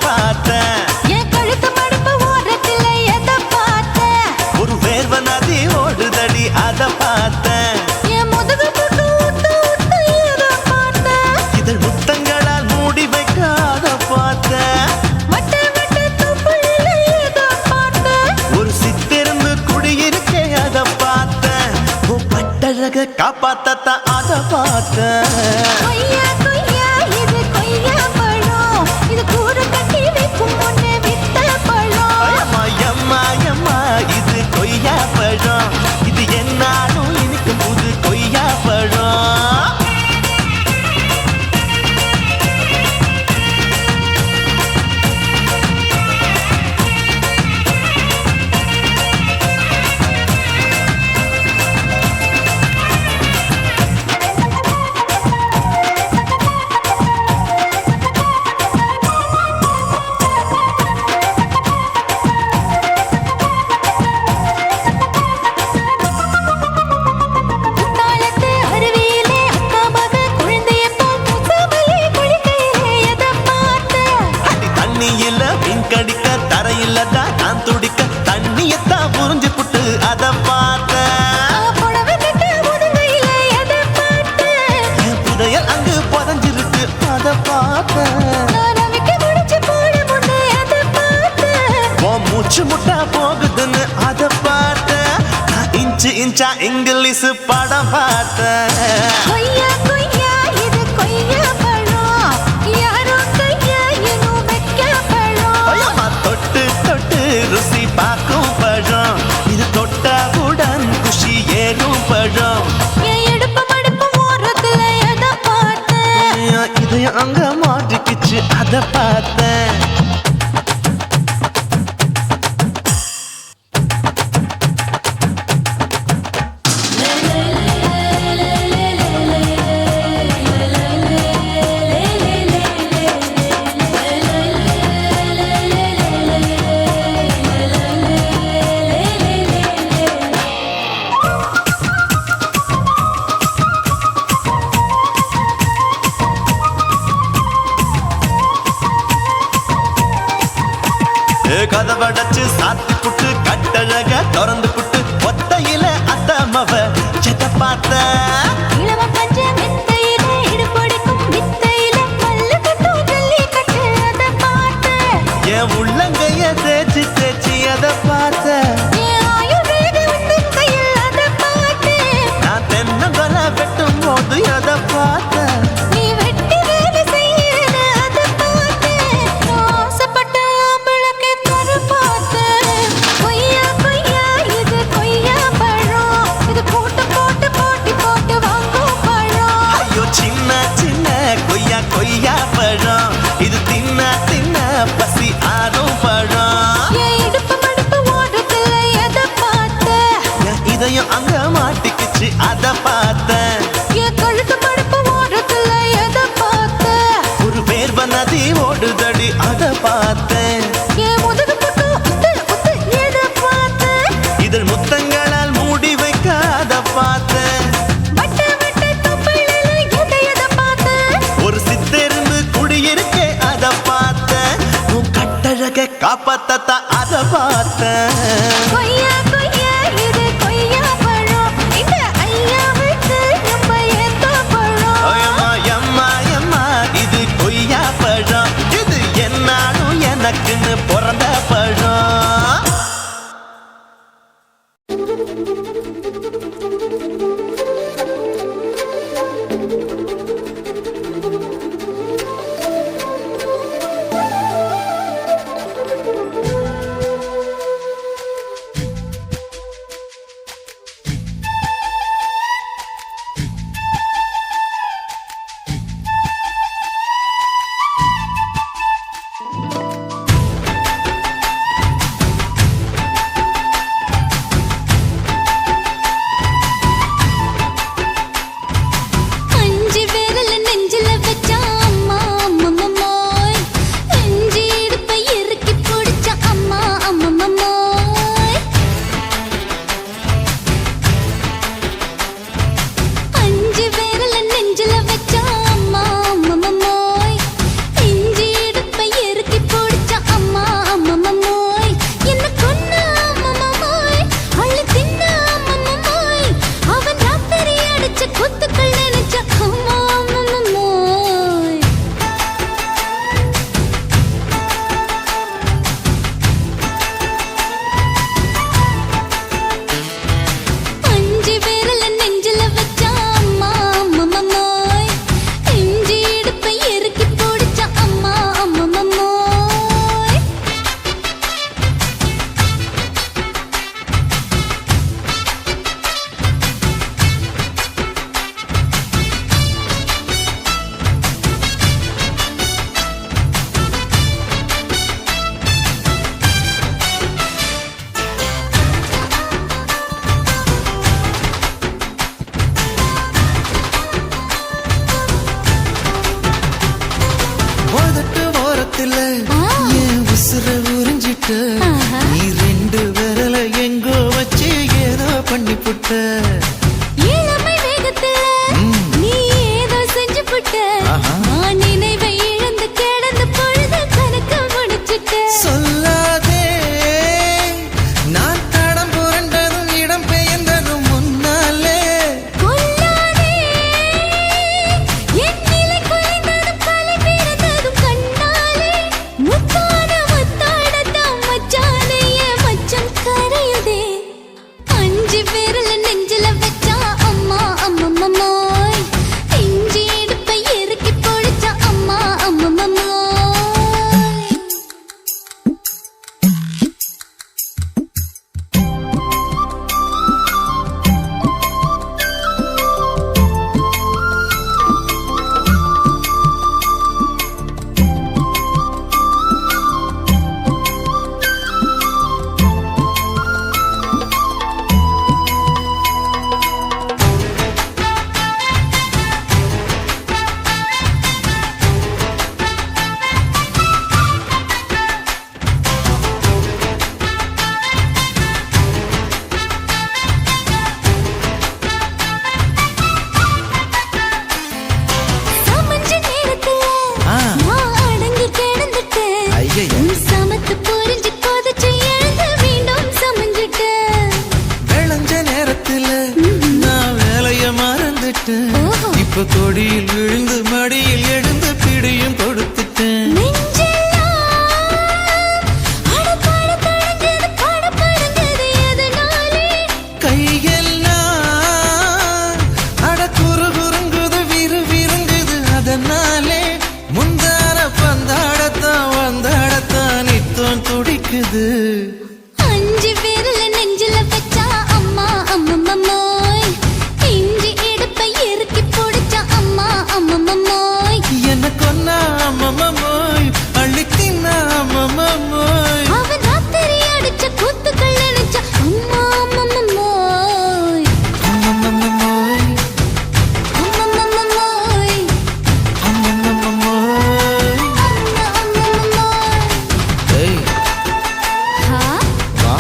பார்த்தேன். என் கழுத்து மடுப்பு ஓரத்துல எதை பார்த்தேன்? ஒரு வேர்வ நதி ஓடுதடி அத பார்த்தேன். என் முதுகு போட்டு ஊத்து ஊத்து எதை பார்த்தேன்? இதழ் முத்தங்களால் மூடி வைக்க அத பார்த்தேன். வட்ட வட்ட தொப்புளில எதை பார்த்தேன்? ஒரு சித்திருந்து குடியிருக்கே அத பார்த்தேன். உன் பட்டழக காப்பாத்தத்தான் அத பார்த்தேன். கொய்யா கொய்யா இது கொய்யா பழம், இது கூடு கட்டி வைக்கும் முன்னே வித்த பழம். அம்மா எம்மா எம்மா இது கொய்யா பழம். இது என்னாலும் இனிக்கும் புது கொய்யா பழம். குத்தாலத்து அருவியிலே அக்கா மக குழந்தைய போல் முகமலே குளிக்கையிலே எதை பார்த்தேன்? அடி தண்ணியில மீன் கடிக்க தரையில தான் நான் துடிக்க தண்ணியத்தான் புரிஞ்சு புட்டு அத பார்த்தேன். புடவை கட்ட முதுகையிலே எதை பார்த்தேன்? என் புதையல் அங்கு புதஞ்சிருக்கு அத பார்த்தேன். நான் அவிக்க முடிச்சு போட முன்னே எதை பார்த்தேன்? உன் மூச்சு முட்டா போகுதுன்னு அத பார்த்தேன். நான் இன்ச்சு இன்ச்சா இங்கிலீஷ் படம் பார்த்தேன். கொய்யா கொய்யா இது கொய்யா பழம், யாரோ கையா இன்னும் வைக்க பழம். ஐயம்மா தொட்டு தொட்டு ருசி பார்க்கும் பழம். இது தொட்டவுடன் குஷி ஏறும் பழம். என் இடுப்பு மடுப்பு ஓரத்துல எதை பார்த்தேன்? என் இதயம் அங்க மாட்டிக்கிச்சு அத பார்த்தேன். கதவடைச்சு சாத்தி புட்டு கட்டழக திறந்து புட்டு ஒத்தையில அத்தமவ செத்த பார்த்தேன். இளவ பஞ்ச மெத்தையிலே இடுப்பொடிக்கும் வித்தையிலே மல்லு கட்டும் ஜல்லிக்கட்டு அதை பார்த்தேன். என் உள்ளங்கைய தேய்ச்சி தேய்ச்சி அத பார்த்தேன். என் ஆயுர்வேத உந்தன் கையில் அதை பார்த்தேன். நான் தென்னங்கொலை வெட்டும் போது அத பார்த்தேன். நீ வெட்டி வேலை செய்யற அதை பார்த்தேன். நான் ஆசைப்பட்ட ஆம்பளுக்கு தர பார்த்தேன். கொய்யா கொய்யா இது கொய்யா பழம், இது போட்டு போட்டு போட்டி போட்டு வாங்கும் பழம். ஐயோ சின்ன சின்ன கொய்யா கொய்யா பழம். இது தின்ன தின்ன பசி ஆறும் பழம். என் இடுப்பு மடுப்பு ஓரத்துல எதை பார்த்தேன்? என் இதயம் அங்க மாட்டிக்கிச்சு அத பார்த்தேன். என் கழுத்து மடுப்பு ஓரத்துல எதை பார்த்தேன்? ஒரு வேர்வ நதி ஓடுதடி அத பார்த்தேன். என் முதுகு போட்டு உத்து உத்து எதை பார்த்தேன்? இதழ் முத்தங்களால் மூடி வைக்க அத பார்த்தேன். வட்ட வட்ட தொப்புளில எதை பார்த்தேன்? ஒரு சித்திருந்து குடியிருக்கே அத பார்த்தேன். உன் கட்டழக காப்பாத்தத்தான் அத பார்த்தேன். கொய்யா கொய்யா இது கொய்யா பழம், இந்த ஐயாவுக்கு நம்ம ஏத்த பழம். ஐயம்மா எம்மா எம்மா இது கொய்யா பழம். இது என்னாலும் எனக்குன்னு பிறந்த பழம். புட்ட இளமை வேகத்துல நீ ஏதோ செஞ்சு புட்ட நான் நினைவை இழந்து கிடந்து பொழுது கணக்கு முடிச்சிட்ட சொல்லாதே நான் தடம் புரண்டதும் இடம் பெயர்ந்ததும் முன்னாலே கொல்லாதே என் நிலை குறைந்ததும் கலை பிறந்ததும் கண்ணாலே முத்தான முத்தாடத்தான் மச்சானைய மச்சம் கரையுதே அஞ்சு விரல நெஞ்சில வச்சா அம்மா அம்மம்மோய் இஞ்சி இடுப்பை இறுக்கி பொழிச்சா அம்மா அம்மம்மோய் சமஞ்ச நேரத்துல நான் அடங்கி கிடந்துட்டேன் ஐயையே. உன் சமத்து புரிஞ்சு கொதிச்சு எழுந்து மீண்டும் சமஞ்சிட்டேன் விளைஞ்ச நேரத்துல நான் வேலைய மறந்துட்டேன் ஓஹோ. இப்ப கொடியில் விழுந்து மடியில் எழுந்து பிடியும் கொடுத்துட்டேன் நெஞ்செல்லாம் அடப்பாட தடஞ்சது படபடங்குது எதனாலே கையெல்லாம் அட குறுகுறுங்குது விறுவிறுங்குது அதனாலே முந்தான பந்தாடத்தான் வந்தாடத்தான் நித்தம் துடிக்குது அஞ்சு விரல நெஞ்சில வச்சா அம்மா அம்மம்மோய் இஞ்சி இடுப்பை இறுக்கி பொடிச்சா அம்மா அம்மம்மோய் என்ன கொன்னா அம்மம்மோய் அள்ளித்தின்னா அம்மம்மோய் அவன் ராத்திரி அடிச்ச கூத்துக்கள் நினைச்சா அம்மா அம்மம்மோய் அம்மம்மோய் அம்மம்மோய் அம்மம்மோய் அம்மா அம்மம்மோய் ஏய் ஹா வா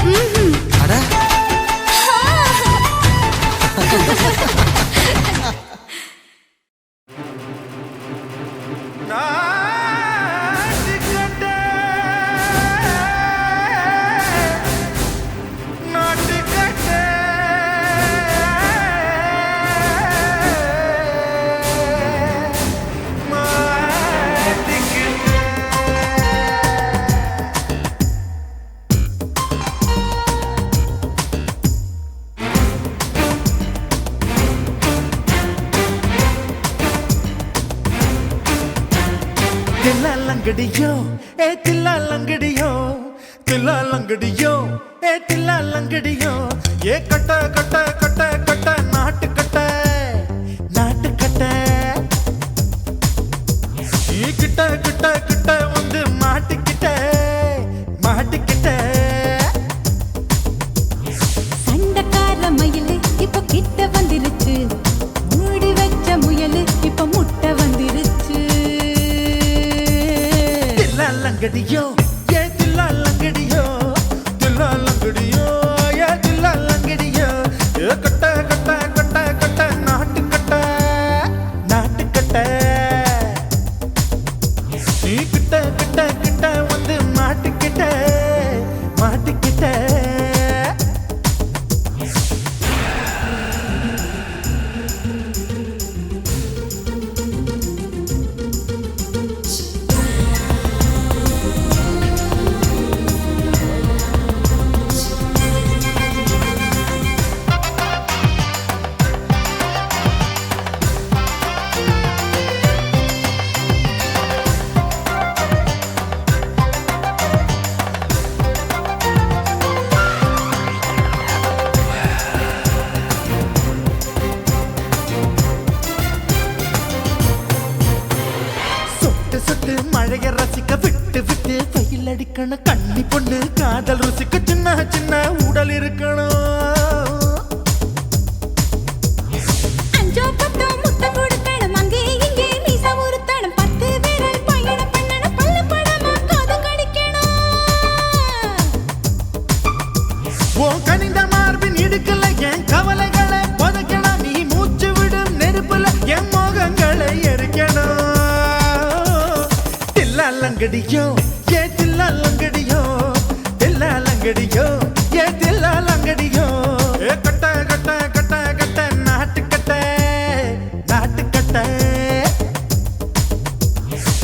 ம்ஹும் அட தில்லாலங்கடியோ ஏ தில்லாலங்கடியோ தில்லாலங்கடியோ ஏ தில்லாலங்கடியோ ஏ கட்ட கட்ட கட்ட கட்ட நாட்டு கட்ட நாட்டு கட்ட நீ கிட்ட கிட்ட கிட்ட வந்து மாட்டிக்கிட்ட மாட்டிக்கிட்ட சண்டக்கார மயிலு இப்ப கிட்ட வந்துருச்சு மூடி வச்ச முயலு இப்ப முட்டை வந்துருச்சு தில்லாலங்கடியோ ஏ தில்லாலங்கடியோ தில்லாலங்கடியோ ஏ தில்லாலங்கடியோ ஏ கட்ட கட்ட கட்ட கட்ட நாட்டு கட்ட நாட்டு கட்ட நீ கிட்ட கிட்ட கிட்ட வந்து மாட்டிக்கிட்ட மாட்டிக்கிட்ட சொட்டு மழைய ரசிக்க விட்டு விட்டு வெயில் அடிக்கணும் கண்ணி பொண்ணு காதல் ருசிக்க சின்ன சின்ன உடல் இருக்கணும் அஞ்சோ பத்தோ முட்டை கொடுக்கணும் அங்கே இங்கே மீச உறுத்தணும் 10 விரல் பயணம் பண்ணணும் பல்லு படமா காது கடிக்கணும் ஓ கனிந்த மார்பின் தில்லாலங்கடியோ ஏ தில்லாலங்கடியோ தில்லாலங்கடியோ ஏ தில்லாலங்கடியோ ஏ கட்ட கட்ட கட்ட கட்ட நாட்டு கட்ட நாட்டு கட்ட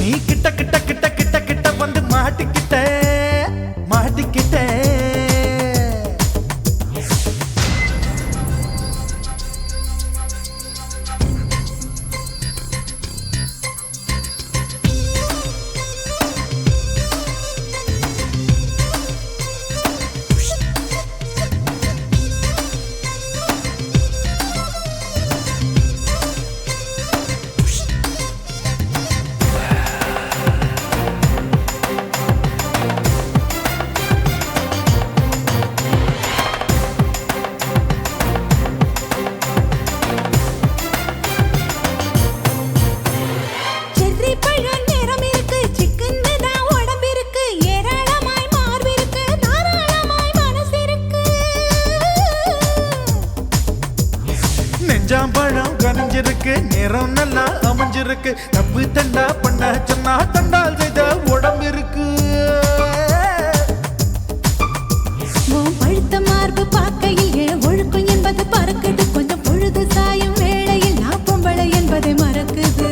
நீ கிட்ட கிட்ட கிட்ட கிட்ட கிட்ட வந்து மாட்டிக்கிட்ட மாட்டிக்கிட்ட செர்ரி பழம் நிறம் இருக்கு, சிக்கன்னு தான் உடம்பு இருக்கு, ஏராளமாய் மார்பு இருக்கு, தாராளமாய் மனசு இருக்கு. நெஞ்சாம்பழம் கனிஞ்சிருக்கு நிறம் நல்லா அமைஞ்சிருக்கு தப்பு தண்டா பண்ண சொன்னா தண்டால் செய்த உடம்பு இருக்கு உன் பழுத்த மார்பு பார்க்கையில் என் ஒழுக்கம் என்பது பறக்குது, கொஞ்சம் பொழுது சாயும் வேளையில் நான் பொம்பளை என்பதை மறக்குது.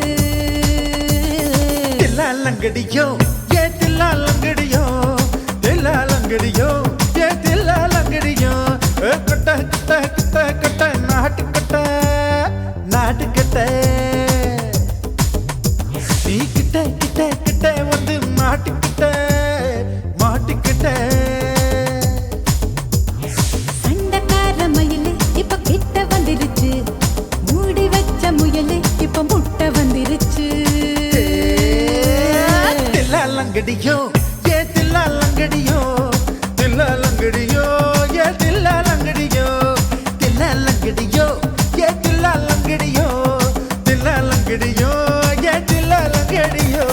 தில்லாலங்கடியோ ஏ தில்லாலங்கடியோ தில்லாலங்கடியோ ஏ தில்லாலங்கடியோ கட்ட கட்ட கட்ட கட்ட நாட்டு கட்ட நாட்டு கட்ட நீ கிட்ட கிட்ட கிட்ட வந்து மாட்டிக்கிட்ட மாட்டிக்கிட்ட சண்டைக்கார மயிலு இப்ப கிட்ட வந்துருச்சு, மூடி வச்ச முயலு இப்ப முட்டை வந்துருச்சு. தில்லாலங்கடியோ ஏ தில்லாலங்கடியோ தில்லாலங்கடியோ ஏ தில்லாலங்கடியோ தில்லாலங்கடியோ ஏ தில்லாலங்கடியோ தில்லாலங்கடியோ ஏ தில்லாலங்கடியோ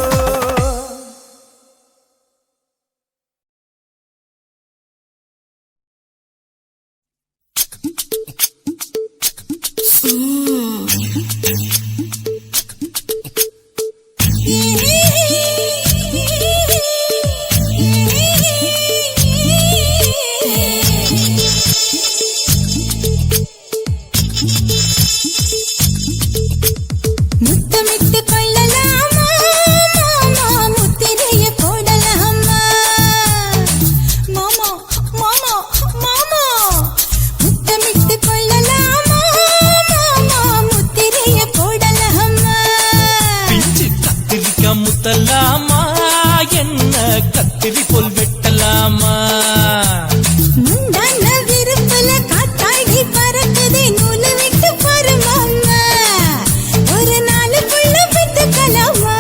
முத்தமிட்டு கொள்ளலாமா மாமா, முத்திரைய போடலாமா மாமா மாமா மாமா, முத்தமிட்டு கொள்ளலாமா மாமா, முத்திரைய போடலாமா. பிஞ்சு கத்திரிக்கா முத்தலாமா என்ன கத்திரி போல் வெட்டலாமா முந்தான விருப்பல காத்தாடி பறக்குதே, நூலை விட்டு பாரு மாமா, ஒரு நாளுக்குள்ள பெத்துக்கலாமா.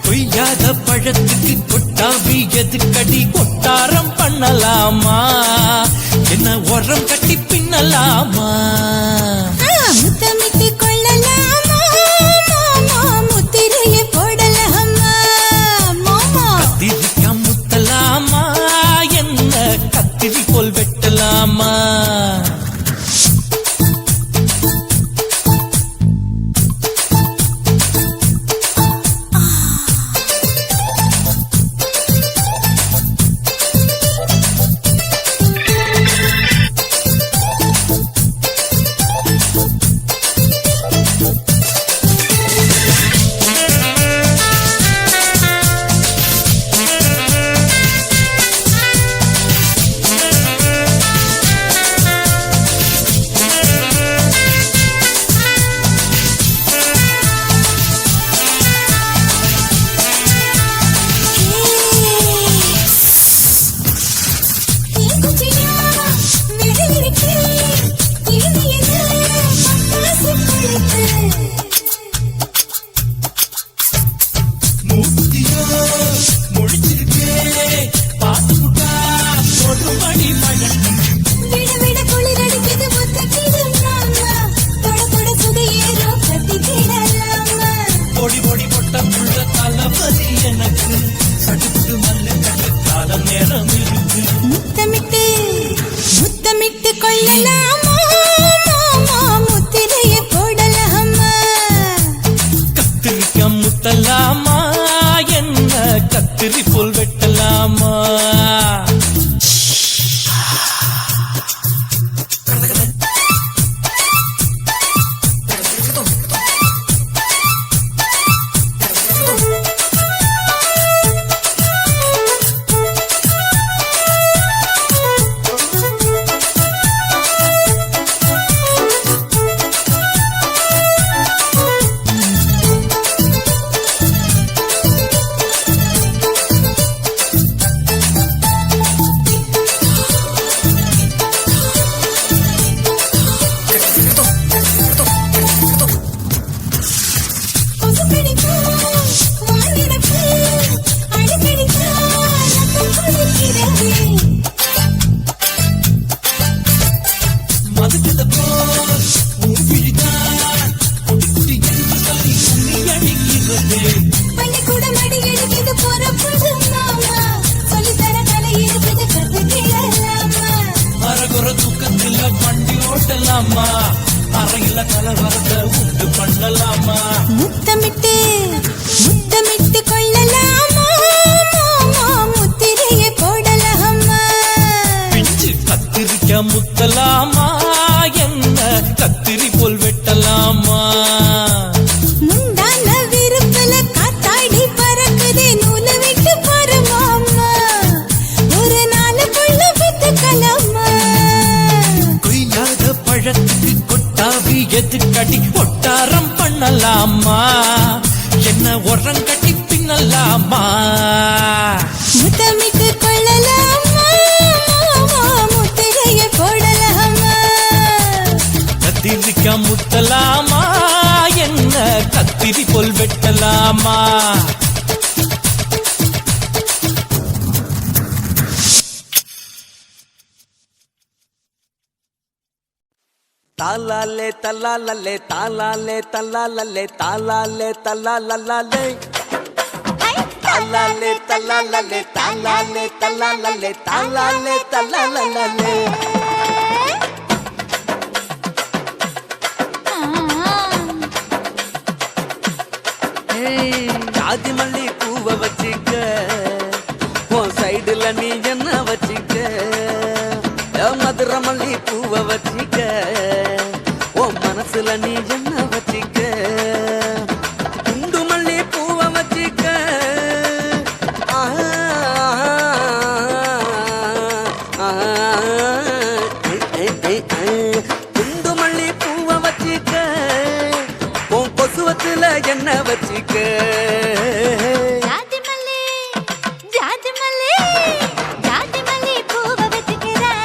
கொய்யாத பழத்துக்கு கொட்டாவி எதுக்கடி கொட்டாரம் பண்ணலாமா என்ன உரம் கட்டி பின்னலாமா முத்தமிட்டு கொள்ளலாமா மாமா, முத்திரைய போடலாமா மாமா. கத்திரிக்கா முத்தலாமா என்ன கத்திரி போல் வெட்டலாமா முத்தலாமா என்ன பள்ளிக்கூடம் அடி எடுக்குது பொறப்புது மாமா சொல்லித்தர கலை இருக்குது கத்துக்கலாமா அறகுற தூக்கத்துல வண்டி ஓட்டலாமா அறையில கலவரத்தை உண்டு பண்ணலாமா முத்தமிட்டு முத்தமிட்டு கொள்ளலாமா மாமா முத்திரையை போடலாமா பிஞ்சு கத்திரிக்க முத்தலாமா என்ன கத்திரி போல் வெட்டலாமா முந்தான விருப்பல காத்தாடி பறக்குதே நூல விட்டு பாரு மாமா ஒரு நாளுக்குள்ள வித்துக்கலாமா கொய்யாத பழத்துக்கு கொட்டாவி எதுக்கடி ஒட்டாரம் பண்ணலாமா என்ன உரங்கட்டி பின்னலாமா முத்தமிட்டு கொள்ளலாமா மாமா முத்திரையை போடலாமா கத்திரிக்க முத்தலாமா என்ன கத்திரி போல் வெட்டலாமா தாலாலே தல்லாலல்லே தாலாலே தல்லாலல்லே தாலாலே தல்லாலல்லே தாலாலே தல்லாலல்லே தாலாலே தல்லாலல்லே தாலாலே தல்லாலல்லே ஜாதி மல்லி பூவை வச்சிக்க உன் சைடுல நீ என்ன வச்சிக்க மதுரை மல்லி பூவை வச்சிக்க உன் மனசுல நீ என்ன வச்சிக்க குண்டு மல்லி பூவை வச்சிக்க குண்டு மல்லி பூவை வச்சிக்க உன் கொசுவத்துல என்ன வச்சிக்க ஜாதி மல்லி ஜாதி மல்லி ஜாதி மல்லி பூவை வச்சுக்கிறேன்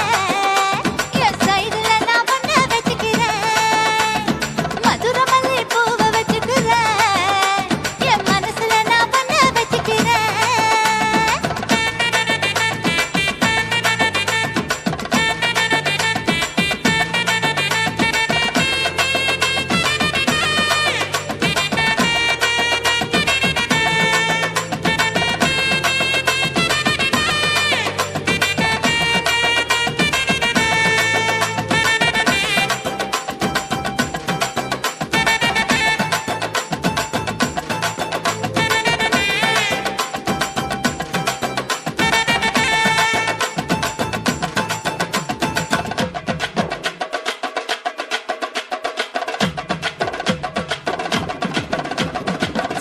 என் சைடுல நான் பண்ண வச்சுக்கிறேன் மதுரை மல்லி பூவை வச்சுக்கிறேன் என் மனசுல நான் பண்ண வச்சுக்கிறேன்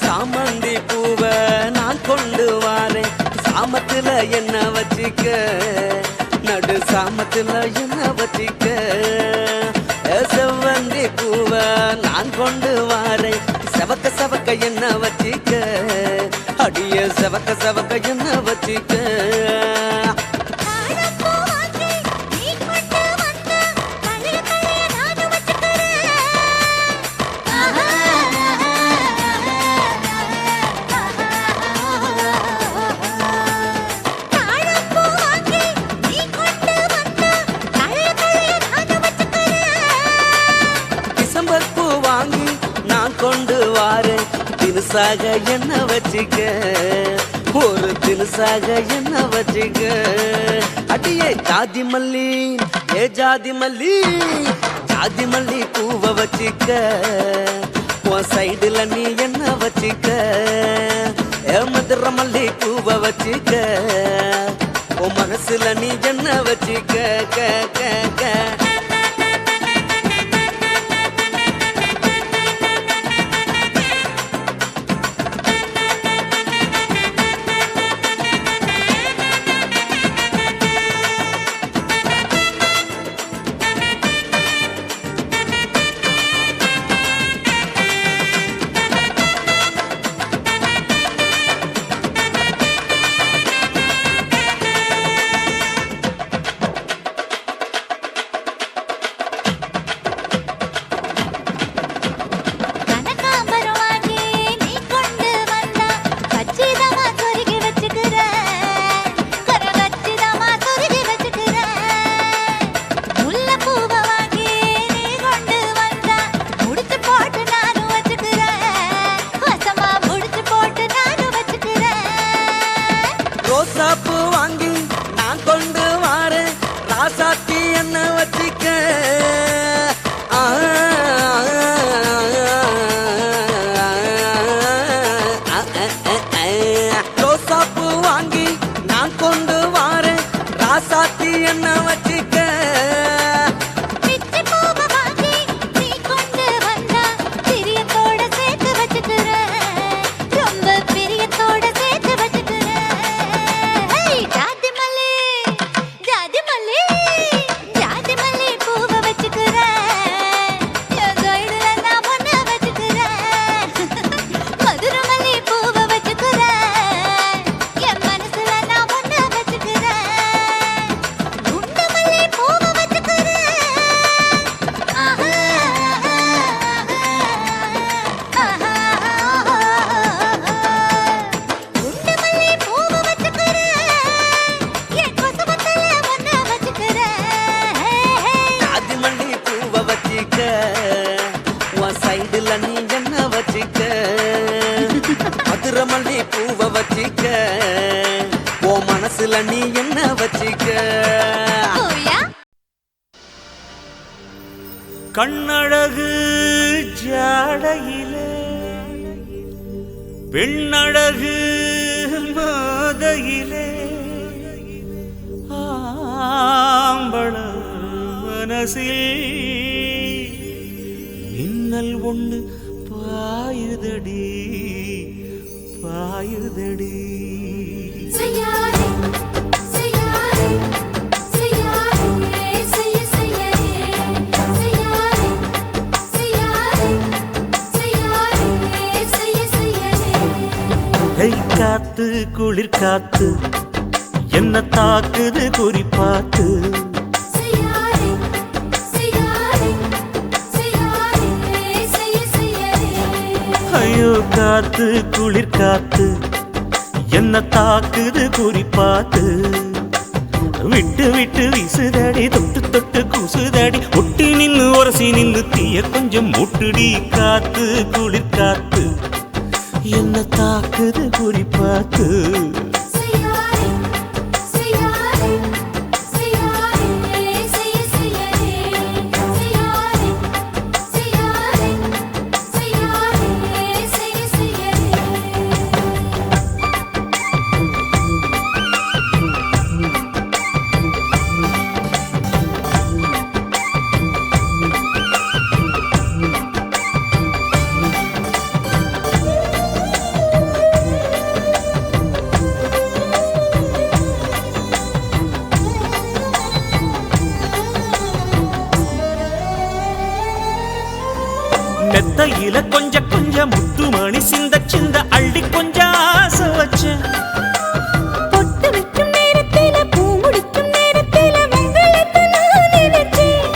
சாமந்தி பூவை நான் கொண்டு வாரேன் சாமத்துல என்ன வச்சிக்க நடு சாமத்துல என்ன வச்சிக்க செவ்வந்தி பூவை நான் கொண்டு வாரேன் செவக்க செவக்க என்ன வச்சிக்க அடிய செவக்க செவக்க என்ன வச்சிக்க டிசம்பர் பூ வாங்கி நான் கொண்டு வாரேன் தினுசாக என்ன வச்சிக்க ஒரு தினுசாக என்ன வச்சிக்க அடியே ஜாதி மல்லி ஏ ஜாதி மல்லி ஜாதி மல்லி பூவை வச்சிக்க உன் சைடுல நீ என்ன வச்சிக்க ஏ மதுரை மல்லி பூவை வச்சிக்க உன் மனசுல நீ என்ன வச்சிக்க க க க என்ன வச்சிக்க பிச்சி பூவை வாங்கி நீ கொண்டு வந்தா பிரியத்தோட சேர்த்து வச்சுக்கிறேன் ரொம்ப பிரியத்தோட சேர்த்து வச்சுக்கிறேன் ஜாதி மல்லி ஜாதி மல்லி ஜாதி மல்லி பூவை வச்சுக்கிறேன் என் கையில நான் ஒண்ணு வச்சுக்கிறேன் மதுரை மல்லி பூவை வச்சுக்கிறேன் என் மனசுல நான் ஒண்ணு வச்சுக்கிறேன் குண்டு மல்லி பூவை வச்சுக்கிறேன் ஆஹா குண்டு மல்லி பூவை வச்சுக்கிறேன் என் கொசுவத்தல ஒண்ணு வச்சுக்கிறேன் ஜாதி மல்லி பூவை வச்சிக்க உன் சைடுல நீ என்ன வச்சிக்க மதுரை மல்லி பூவை வச்சிக்க உன் மனசுல நீ என்ன வச்சிக்க ஓயா கண்ணழகு ஜாடையிலே பெண்ணழகு மாதையிலே ஆம்பள மனசில் மின்னல் ஒண்ணு பாயுதடி பாயுதடி செய்யாதே செய்யாதே செய்யாதே செய்ய செய்யாதே செய்யாதே செய்யாதே செய்ய செய்யாதே கை காத்து குளிர் காத்து என்ன தாக்குது குறிப்பாத்து செய்யாதே செய்யாதே செய்யாதே செய்ய செய்யாதே ஐயோ காத்து குளிர் காத்து என்ன தாக்குது குறிப்பாத்து விட்டு விட்டு வீசுதடி தொட்டு தொட்டு கூசுதடி ஒட்டி நின்னு உரசி நின்னு தீய கொஞ்சம் முட்டுடி காத்து குளிர் காத்து என்ன தாக்குது குறிப்பாத்து செய்யாதே செய்யாதே செய்யாதே செய்ய செய்யாதே செய்யாதே செய்யாதே செய்யாதே செய்ய செய்யாதே மெத்தையில கொஞ்சம் முத்துமணி சிந்த சிந்த அள்ளி கொஞ்சம் ஆசை வச்சேன் பொட்டு வைக்கும் நேரத்தில பூ முடிக்கும் நேரத்தில உங்களுக்கு நான் நினைச்சேன்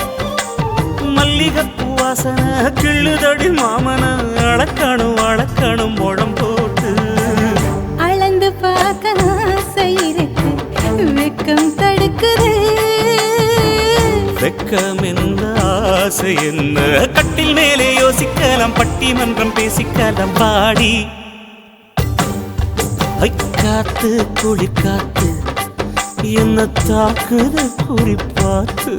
மல்லிகைப்பூ வாசனை கிள்ளுதடி மாமன அளக்கணும் அளக்கணும் முழம் போட்டு அளந்து பார்க்க ஆசை இருக்கு வெக்கம் தடுக்குது வெக்கம் எந்த ஆசை என்ன கட்டில் மேலே யோசிக்கலாம் பட்டிமன்றம் பேசிக்கலாம் பாடி ஐ காத்து குளிர் காத்து என்ன தாக்குது குறிப்பாத்து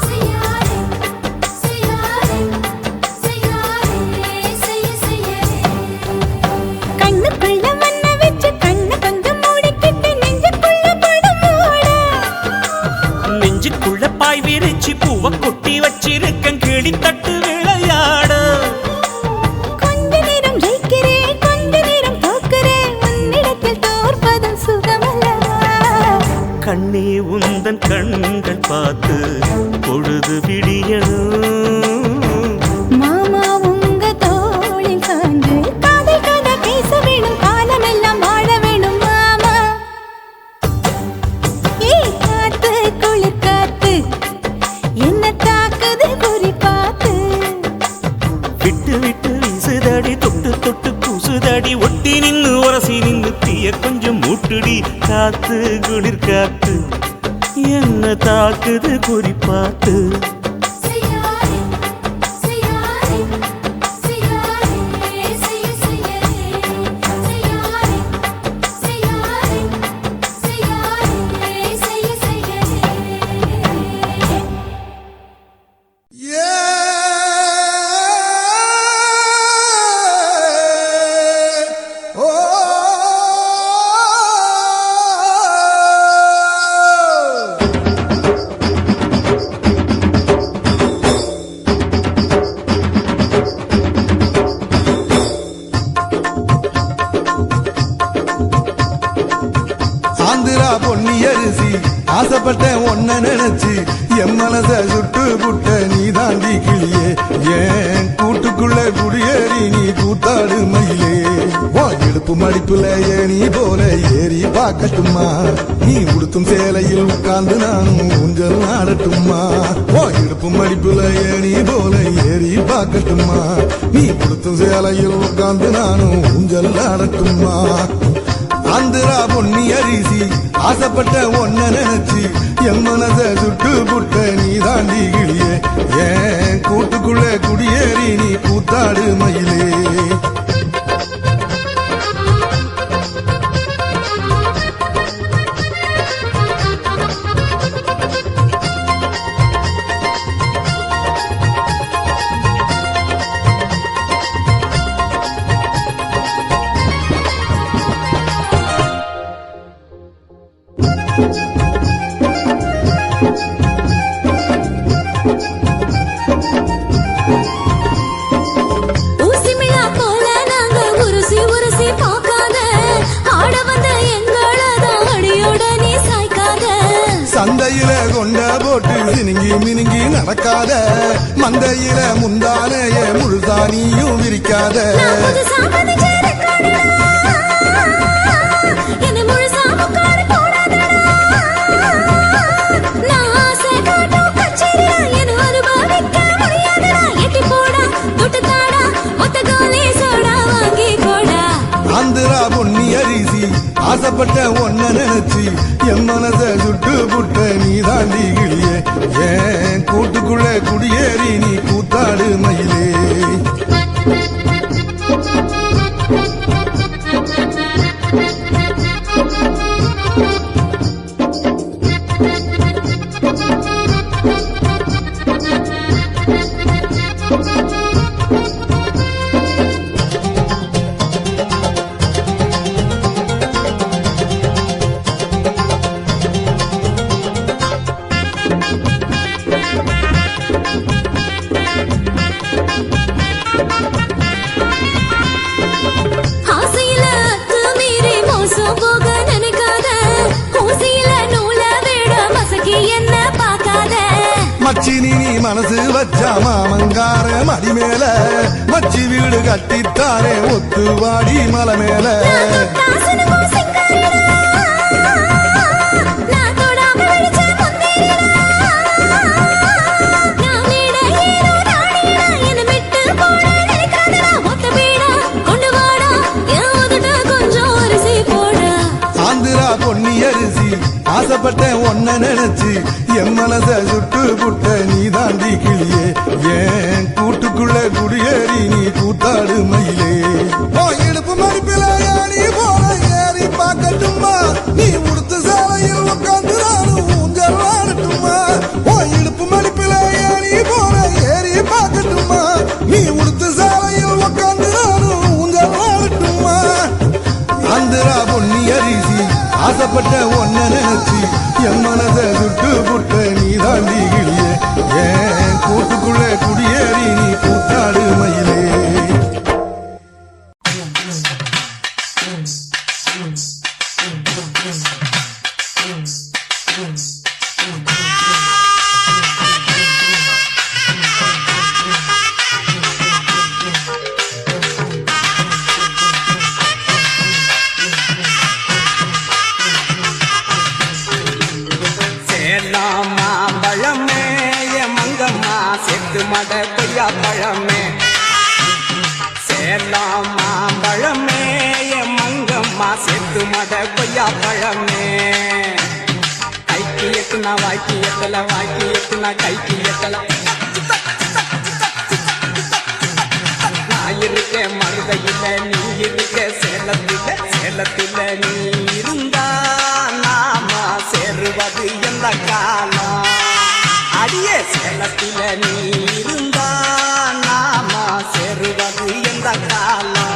செய்யாதே செய்யாதே செய்யாதே செய்ய செய்யாதே கண்ணுக்குள்ள மண்ண வச்சு கண்ணு கொஞ்சம் மூடிக்கிட்டு நெஞ்சுக்குள்ள படம் மூட நெஞ்சுக்குள்ள பாய் விரிச்சு பூவை கொட்டி வச்சிருக்கேன் கிளி தட்டு விளையாட கொஞ்ச நேரம் ஜெயிக்கிறேன் கொஞ்ச நேரம் தோக்குறேன் உன்னிடத்தில் தோற்பதும் சுகமல்லவா கண்ணே உந்தன் கண்கள் பார்த்து பொழுது விடியணும் மாமா உங்க தோளில் சார்ந்து காதல் கதை பேச வேணும் காலமெல்லாம் வாழ வேணும் மாமா ஏய் காத்து குளிர் காத்து என்ன தாக்குது குறி பார்த்து விட்டு விட்டு வீசுதடி தொட்டு தொட்டு கூசுதடி ஒட்டி நின்னு உரசி நின்னு தீய கொஞ்சம் மூட்டுடி காத்து குளிர் காத்து என்ன தாக்குது குறிப்பாத்து செய்யாதே செய்யாதே ஆசைப்பட்டேன் ஒன்ன நினைச்சு என் மனச சுட்டு புட்ட நீ தாண்டி கிளியே ஏன் கூட்டுக்குள்ள குடியேறி நீ கூத்தாடு மயிலே ஓ இடுப்பு மடிப்புல ஏணி போல ஏறி பார்க்கட்டுமா நீ உடுத்தும் சேலையில் உட்கார்ந்து நானும் ஊஞ்சல் ஆடட்டுமா ஓ இடுப்பு மடிப்புல ஏணி போல ஏறி பார்க்கட்டுமா நீ உடுத்தும் சேலையில் உட்கார்ந்து நானும் ஊஞ்சல் ஆடட்டுமா ஆந்திரா பொன்னி அரிசி ஆசைப்பட்ட ஒன்ன நினைச்சு என் மனச சுட்டு புட்ட நீ தாண்டி கிளியே ஏன் கூட்டுக்குள்ள குடியேறி நீ கூத்தாடு மயிலே ஊசிமிழா போல நாங்க உருசி உருசி பார்க்காத ஆட வந்த எங்களதான் அடியோட நீ சாய்க்காத சந்தையில கொண்ட போட்டு சினுங்கி மினுங்கி நடக்காத மந்தையில முந்தானைய முழுதா நீயும் விரிக்காத நான் புதுசா பதிச்ச ரெக்கார்டுடா. என்னை முழுசா முக்காடு போடாதடா. நான் ஆசை காட்டும் கச்சேரிடா. என்னை அனுபவிக்க முடியாதடா. எட்டி போடா, தொட்டு தாடா, ஒத்த கோலி சோடா வாங்கி போடா. ஆந்திரா பொன்னி அரிசி ஆசைப்பட்ட ஒன்ன நினைச்சு என் மனச சுட்டு புட்ட நீ தாண்டி கிளியே ஏன் கூட்டுக்குள்ள குடியேறி நீ கூத்தாடு மயிலே ஆசையில அத்துமீறி மோசம் போக நினைக்காத. ஊசியில நூல விட மசக்கி என்ன பார்க்காத. மச்சி நீ மனசு வச்சா மாமங்கார மடி மேல மச்சி வீடு கட்டித்தாரே ஒத்து வாடி மலை மேல நான் தொட்டாசனமோ சிங்காரிடா. நான் தொடாம விழிச்ச முந்தேரிடா. நான் வீட ஏறோ ராணிடா. என்னை விட்டு போட நினைக்காதடா. ஒத்த வீடா கொண்டு வாடா. என் உதட்ட கொஞ்சம் அரிசி போடா. ஆந்திரா பொன்னி அரிசி ஆசைப்பட்ட ஒன்ன நினைச்சு என் மனச சுட்டு புட்ட நீ தாண்டி கிளியே ஏன் கூட்டுக்குள்ள குடியேறி நீ கூத்தாடு மயிலே ஓ இடுப்பு மடிப்பில ஏறி போல ஏறி பார்க்கட்டுமா நீ உடுத்து சாலையில் உட்கார்ந்து நானும் ஊஞ்சல் ஆடட்டுமா ஓ இடுப்பு மடிப்பில ஏறி போல ஏறி பார்க்கட்டுமா நீ உடுத்து சாலையில் உட்கார்ந்து நானும் ஊஞ்சல் ஆடட்டுமா ஆந்திரா பொன்னி அரிசி ஆசைப்பட்ட ஒன்ன நினைச்சு என் மனச சுட்டு புட்ட நீ தாண்டி கிளியே ஏன் கூட்டுக்குள்ள குடியேறி நீ கூத்தாடு மயிலே சேலம் மாம்பழமே என் மங்கம்மா செத்து மட கொய்யா பழமே சேலம் மாம்பழமே என் மங்கம்மா செத்து மட கொய்யா பழமே கைக்கு எத்துனா வாய்க்கு எத்தல வாய்க்கு எத்துனா கைக்கு எத்தல நான் இருக்கேன் மருதையில நீ இருக்க சேலத்தில சேலத்தில நீ இருந்தா நாம சேருவது எந்த காலம் அடியே சேலத்தில நீ இருந்தா நாம சேருவது எந்த காலம்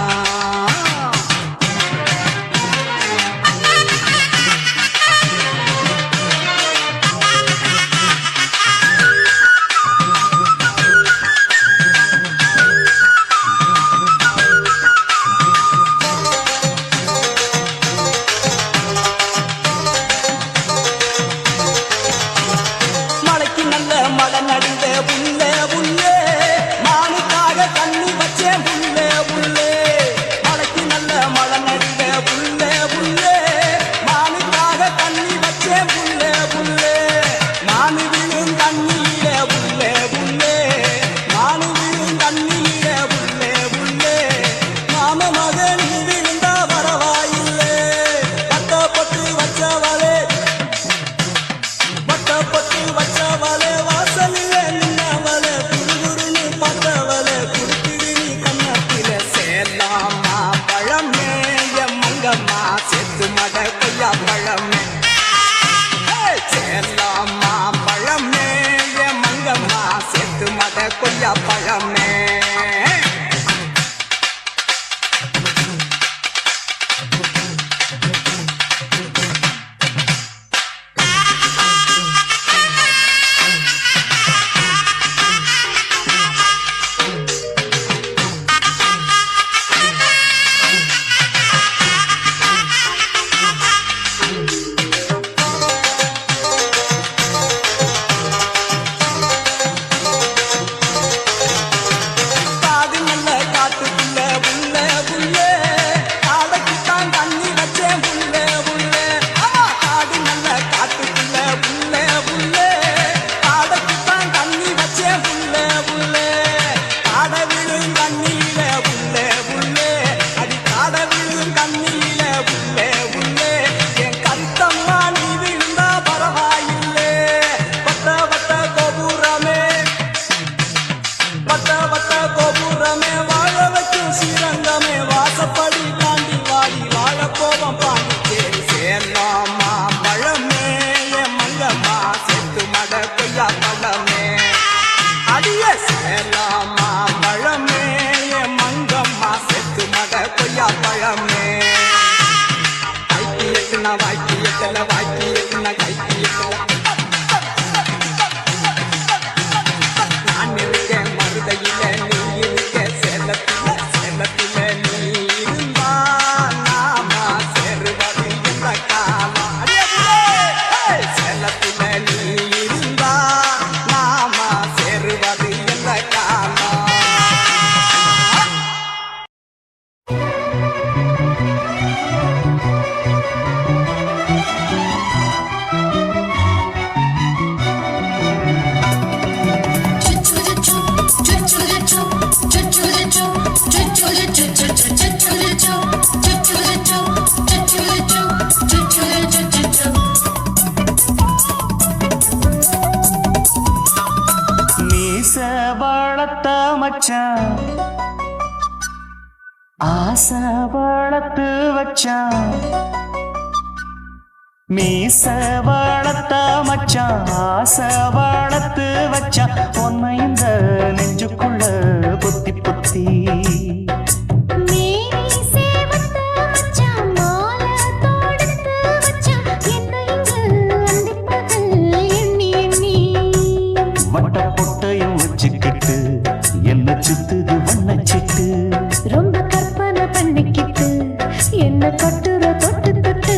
எட்டல வாய்க்கு எட்டுனா கைக்கு எட்டல நான் இருக்கேன் மருதையில நீ இருக்க சேலத்துல சேலத்துல நீ இருந்தா நாம சேருவது இந்த காலம் சேலத்துல நீ இருந்தா நாம சேருவது இந்த காலம் மீச வளர்த்த மச்சான் ஆசை வளர்த்து வச்சான் மீச வளர்த்த மச்சான் ஆசை வளர்த்து வச்சான் உன்னை இந்த நெஞ்சுக்குள்ள பொத்தி பொத்தி மேனி சேவத்த மச்சான் மாலை தொடுத்து வச்சான் என்னை இங்கு அந்திப்பகல் எண்ணி எண்ணி வட்ட பொட்டையும் வச்சுக்கிட்டு என்ன சுத்துது வண்ணச்சிட்டு ரொம்ப கற்பனை பண்ணிக்கிட்டு என்ன கட்டுற தொட்டு தொட்டு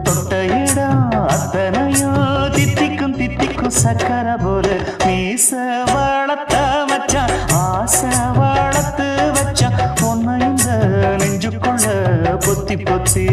தொட்ட இடம் அத்தனையும் தித்திக்கும் தித்திக்கும் சக்கரை போல மீச வளர்த்த மச்சான் ஆசை வளர்த்து வச்சான் உன்னை இந்த நெஞ்சுக்குள்ள பொத்தி பொத்தி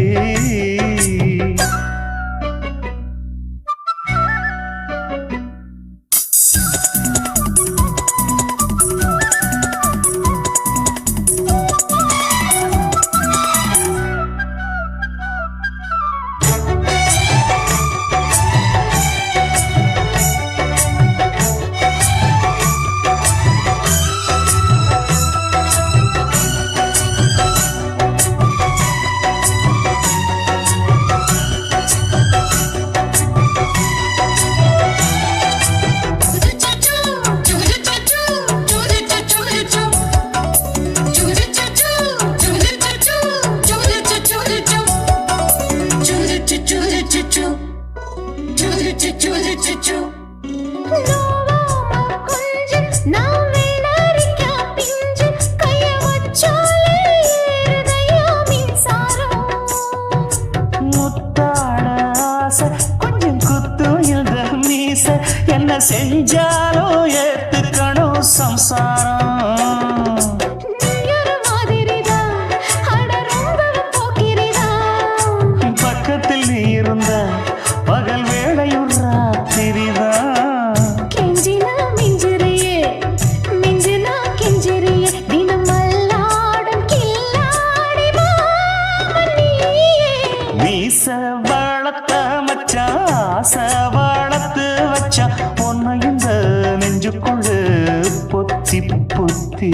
என்ன செஞ்சாலும் ஏத்துக்கணும் சம்சாரம் பக்கத்தில் நீ இருந்த பகல் வேளையும் ராத்திரிதான் கெஞ்சினா மிஞ்சிறியே மிஞ்சினா கெஞ்சிறியே தினமல்லாடும் கில்லாடி மாமணியே மீச வளர்த்த மச்சான் ஆசை வளர்த்து வச்சான் உன்னை இந்த நெஞ்சுக்குள்ள பொத்தி பொத்தி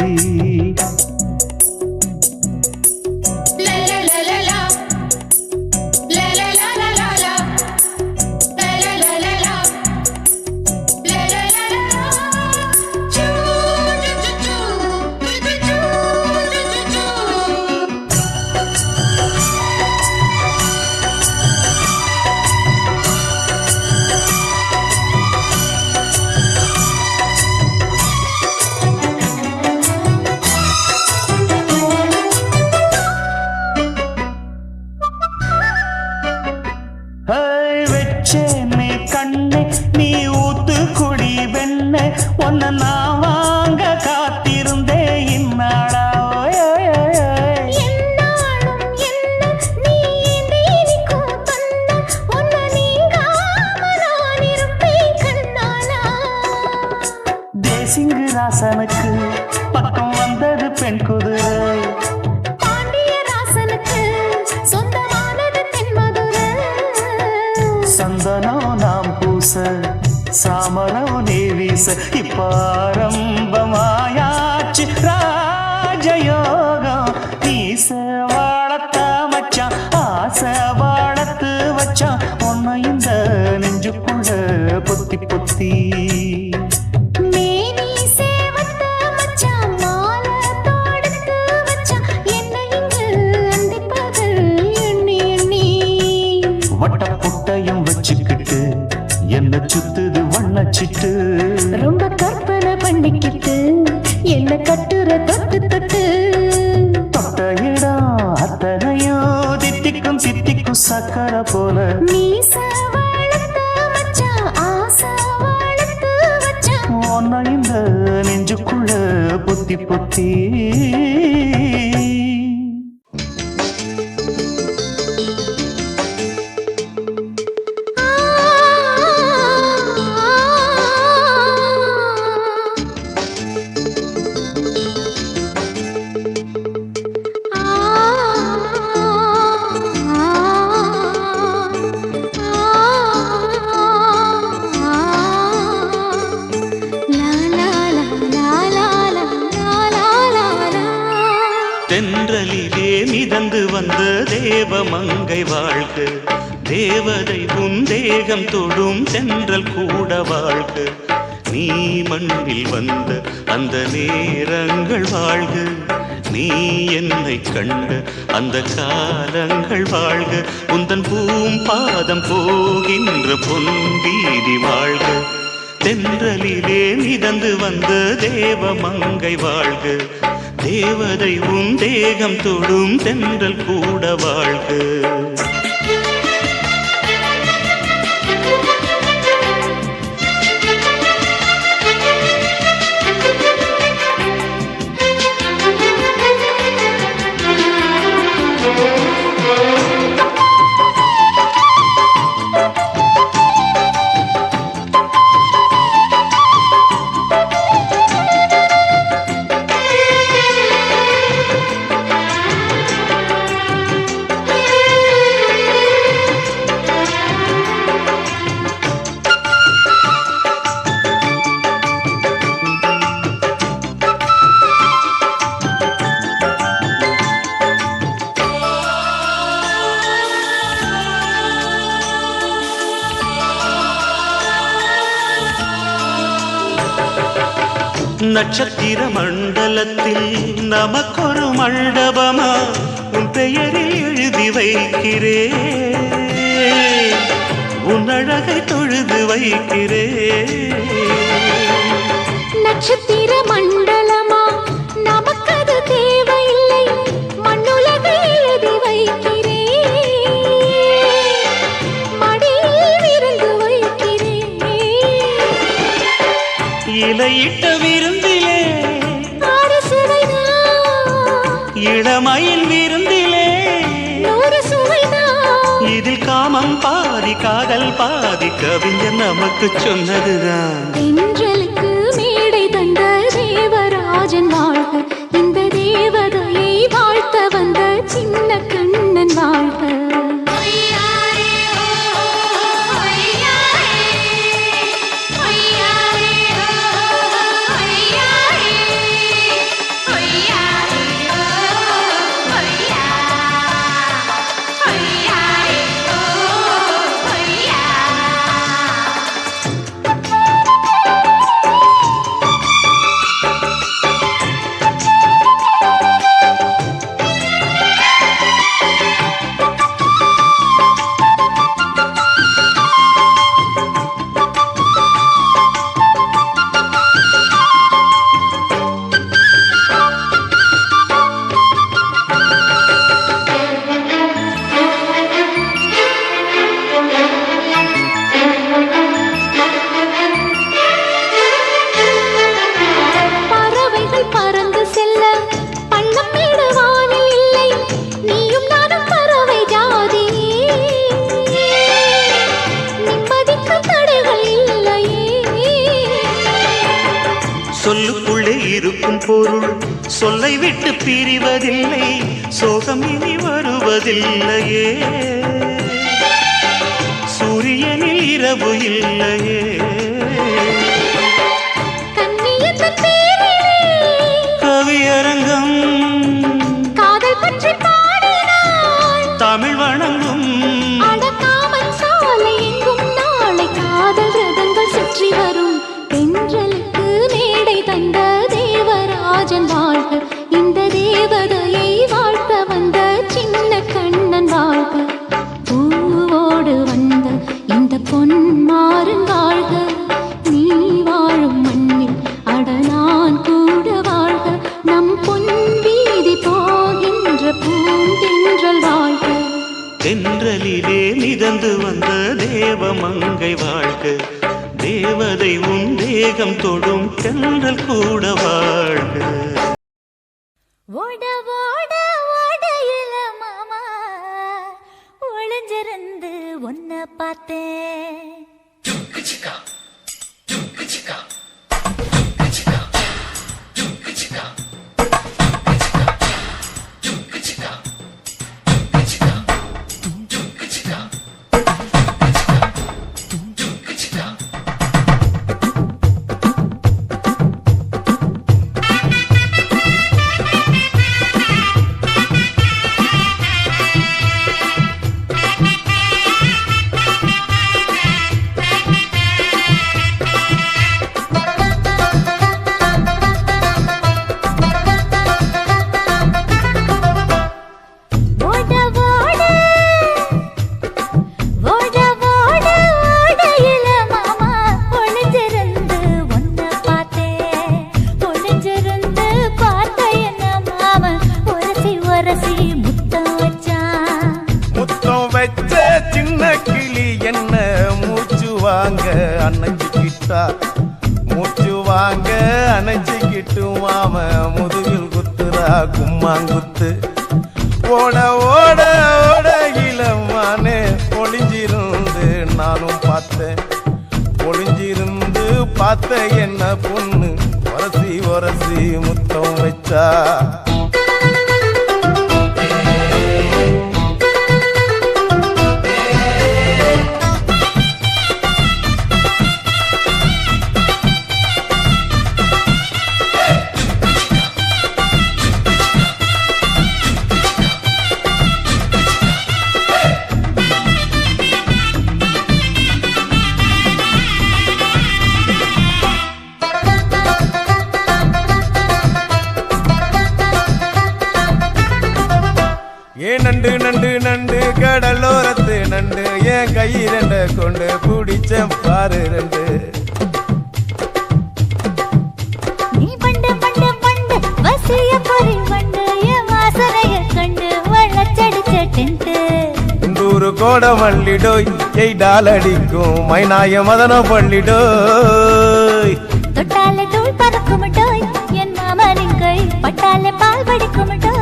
வச்சேனே கண்ணே நீ ஊத்து குடி வெண்ணே உன்னை நான் வாங்க காத்திருந்தே இந்நாளா என்னாலும் என்ன நீ நீக்கும் தந்த உன்னை நீங்காம நான் இருப்பேன் கண்ணாலா தேசிங்கு ராசனுக்கு பக்கம் வந்தது பெண் குதிரை பாண்டிய ராசனுக்கு சொந்தமானது தென்மதுரை சந்தனம் நாம் பூச சாமரம் நீ வீச இப்பாரம்பமாயாச்சு ராஜயோகம் நீச வாழத்த மச்சான் ஆசை வாழத்து வச்சான் உன்னை இந்த நெஞ்சுக்குள்ள பொத்தி பொத்தி மேனி சேவத்த மச்சான் மாலை தொடுத்து வச்சான் என்னை இங்கு அந்திப்பகல் எண்ணி எண்ணி வட்ட வச்சிட்டு ரொம்ப கற்பனை பண்ணிக்கிட்டு என்ன கட்டுற தொட்டு தொட்டு தொட்ட இடம் அத்தனையோ தித்திக்கும் தித்திக்கும் சக்கரை போல மீச வளர்த்து வச்சான், ஆசை வளர்த்து வச்சான். ஒன்ன இந்த நெஞ்சுக்குள்ள பொத்தி பொத்தி தென்றலிலே மிதந்து வந்த தேவமங்கை வாழ்க தேவதை உன் தேகம் தொடும் தென்றல் கூட வாழ்க நீ மண்ணில் வந்த அந்த நேரங்கள் வாழ்க நீ என்னை கண்ட அந்த காலங்கள் வாழ்க உந்தன் பூம்பாதம் போகின்ற பொன்வீதி வாழ்க தென்றலிலே மிதந்து வந்த தேவமங்கை வாழ்க தேவதை உன் தேகம் தொடும் தென்றல் கூட வாழ்க நட்சத்திர மண்டலத்தில் நமக்கொரு மண்டபமா உன் பெயரில் எழுதி வைக்கிறே உன் அழகை தொழுது வைக்கிறே நட்சத்திர மண்டலமா நமக்கது தேவையில்லை மண்ணுலகை எழுதி வைக்கிறேன் மடியில் விருந்து வைக்கிறேன் இலையிட்ட விருந்திலே இளமையில் விருந்திலே இதில் காமம் பாதி காதல் பாதி கவிஞர் நமக்கு சொன்னதுதான் தென்றலுக்கு மேடை தந்த தேவராஜன் வாழ்க இந்த தேவதையை வாழ்த்த வந்த சின்ன கண்ணன் வாழ்க சொல்லுக்குள்ளே இருக்கும் பொருள் சொல்லை விட்டு பிரிவதில்லை சோகம் இனி வருவதில்லையே சூரியனில் இரவு இல்லையே கவியரங்கம் காதல் பற்றி பாடினாள் தமிழ் வணங்கும் அடக்காமல் சாலை எங்கும் நாளை காதல் ரதங்கள் சுற்றி வரும் தென்றலுக்கு மேடை தந்த தேவராஜன் வாழ்க இந்த தேவதையை வாழ்த்த வந்த சின்ன கண்ணன் வாழ்க பூவோடு வந்த இந்த பொன்மாறன் வாழ்க தென்றலிலே மிதந்து வந்த தேவமங்கை வாழ்க தேவதை உன் தேகம் தொடும் தென்றல் கூட வாழ்க ஓட ஓட ஓடையில மாமா ஒளிஞ்சிருந்து உன்னை பார்த்தேன் மூச்சு வாங்க அணைச்சிக்கிட்டு மாம முதுகில் குத்துரா கும்மாங்குத்து ஓட ஓட ஓட இளமானே ஒளிஞ்சிருந்து நானும் பார்த்தேன் ஒளிஞ்சிருந்து பார்த்த என்ன பொண்ணு ஒரசி ஒரசி முத்தம் வச்சா நண்டு நண்டு நண்டு கடலோரத்து நண்டு என் கையிரண்ட கொண்டு பிடிச்ச பாரு ரெண்டு நீ பண்டு பண்டு பண்டு வசிய பொறி பண்டு என் வாசனைய கண்டு வள்ளச்சடிச்ச டென்ட் குண்டூரு கோட மல்லிடோய் எய்டால் அடிக்கும் மைனாய மதன பள்ளிடோய் தொட்டாலே தூள் பறக்குமட்டோய் என் மாமனின் கை பட்டாலே பால் படிக்குமட்டோய்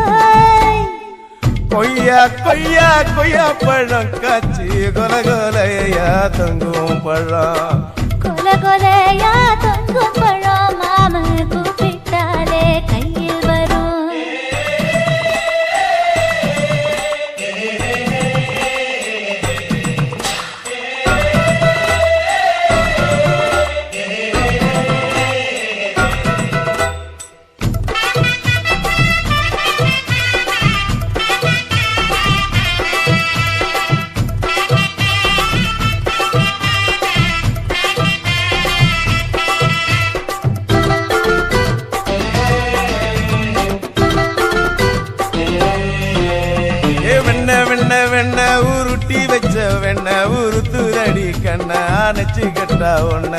கொய்யா கொய்யா கொய்யா பழம் காய்ச்சி கொல கொலையா தொங்கும் பழம் கொல கொலையா தொங்கும் பழம் மாம கூப்பிட்டாலே கையில் வரும் வெண்ண உருட்டி வச்ச வெண்ண உருத்துரடி கண்ண அணைச்சு கட்டா ஒன்ன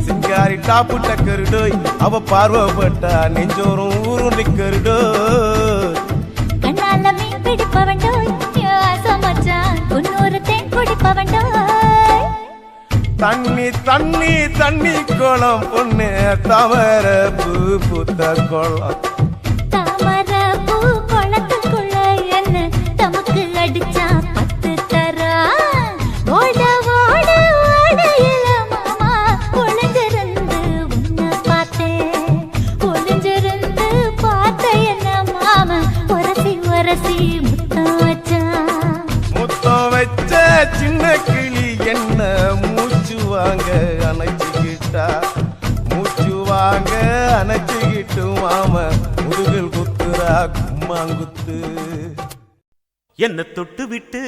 சிங்காரி டாப்பு டக்கருடோய் அவ பார்வப்பட்டா நெஞ்சோறும் ஊரும் நிக்கருடோய் கண்ணால மீன் பிடிப்பவண்டோய் ஆசமச்சான் குன்னூறு தேன் குடிப்பவண்டோய் தண்ணி தண்ணி தண்ணி கோலம் பொண்ணு தாமர பூ பூத்த கோலம் தாமர பூ குளத்துக்குள்ள என்ன தமக்கு அடிச்சா 10 தரா ஓட ஓட ஓடையில மாமா ஒளிஞ்சிருந்து உன்னை பார்த்தேன் ஒளிஞ்சிருந்து பார்த்த என்ன மாமா ஒரசி ஒரசி முத்தம் வச்சா முத்தம் வச்ச சின்ன கிளி என்ன மூச்சு வாங்க அணைச்சிக்கிட்டா மூச்சு வாங்க அணைச்சிக்கிட்டு மாம முதுகில் குத்துரா கும்மாங்குத்து என்ன தொட்டு விட்டு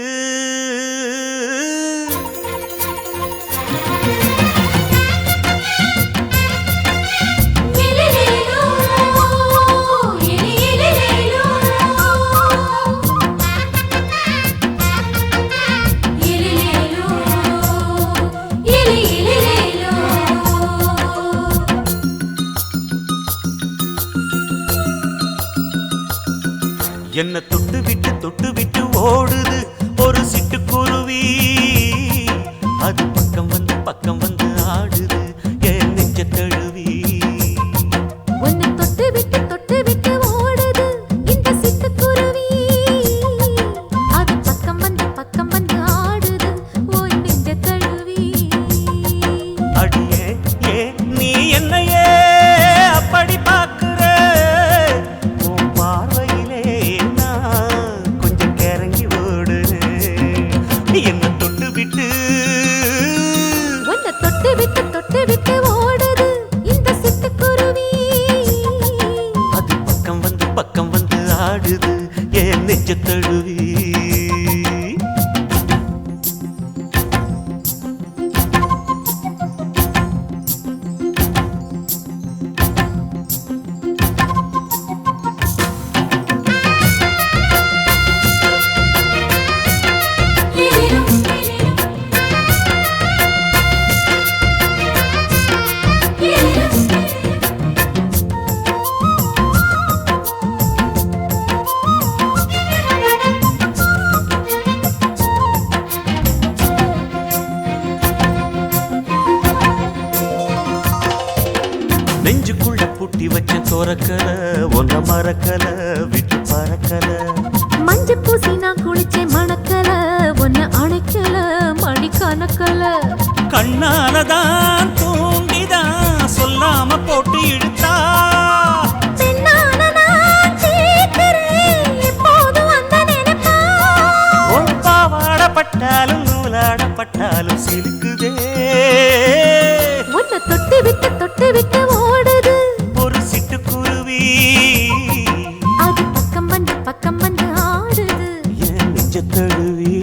என்ன தொட்டு விட்டு ஓடுது ஒரு சிட்டுக்குருவி. அது பக்கம் வந்து ஆடுது என் நெஞ்ச தழுவி. உன்னை தொட்டு விட்டு ஓடுது இந்த சிட்டுக்குருவி. அது பக்கம் வந்து ஆடுது உன் நெஞ்ச தழுவி. அடியே ஏன் நீ என்னையே அப்படி பார்க்கிற? உன் பார்வையிலே நான் கொஞ்சம் கிறங்கி ஓடுறேன். என்ன தொட்டு விட்டு உன்னை தொட்டு விட்டு ஓடுது இந்த சிட்டுக்குருவி. அது பக்கம் வந்து ஆடுது என் நெஞ்ச தழுவி. நெஞ்சுக்குள்ள பூட்டி வச்ச தோரக்கல ஒன்ன மறக்கல விட்டு பறக்கல. மஞ்ச பூசி நான் குளிச்சேன் மணக்கல உன்னை அணைக்கல மணி கணக்கல. கண்ணாலதான் தூண்டிதான் சொல்லாம போட்டு இழுத்தா. பெண்ணான நான் கேட்கிறேன் எப்போதும் அந்த நினைப்பா. ஒரு பாவாடப்பட்டாலும் நூலாடப்பட்டாலும் சிலுக்குதே. உன்னை தொட்டு விட்டு ஓடுது ஒரு சிட்டுக்குருவி. அது பக்கம் வந்து ஆடுது என் நெஞ்ச தழுவி.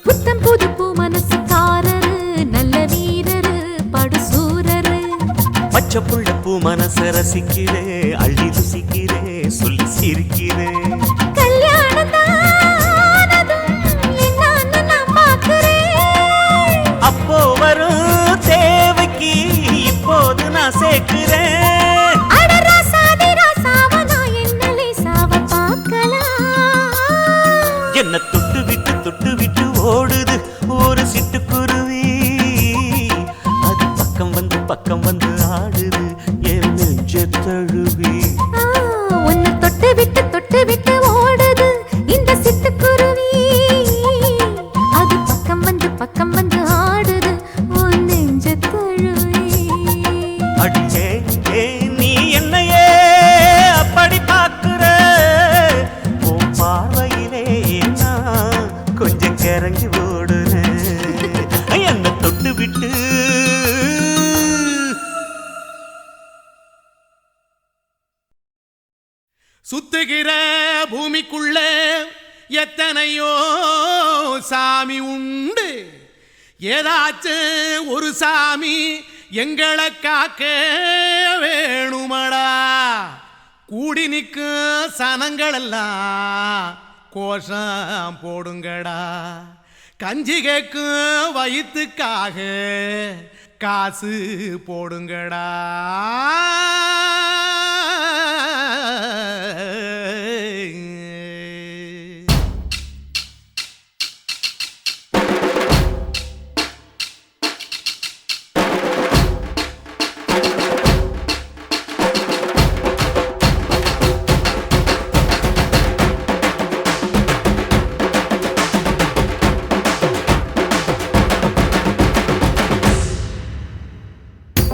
புத்தம் புது பூ மனசுக்காரரு நல்ல வீரரு படுசூரரு. பச்சை புள்ள பூ மனச ரசிக்கிறே அள்ளி ருசிக்கிறே சொல்லி சிரிக்கிறே. கல்யாணம் தானதும் என்னான்னு நான் பார்க்கிறேன். அப்போ வரும் தேவைக்கு இப்போது நான் சேர்க்கிறேன். அட ராசாதி ராசாவ நான் என்ன லேசாவ பார்க்கலாம். என்ன தொட்டு விட்டு ஓடுது ஒரு சிட்டுக்குருவி. அது பக்கம் வந்து ஆடுது என் நெஞ்ச தழுவி. உன்னை தொட்டு விட்டு ஓடுது இந்த சிட்டுக்குருவி. அது பக்கம் வந்து ஆடுது உன் நெஞ்ச தழுவி. அடியே நீ என்னையே அப்படி பார்க்கிற? உன் பார்வையிலே நான் கொஞ்சம் கிறங்கி ஓடுறேன். என்ன தொட்டு விட்டு சுத்துகிற பூமிக்குள்ள எத்தனையோ சாமி உண்டு. ஏதாச்சும் ஒரு சாமி எங்களை காக்க வேணுமடா. கூடி நிற்கும் சனங்களெல்லாம் கோஷம் போடுங்கடா. கஞ்சி கேக்கும் வயிற்றுக்காக காசு போடுங்கடா.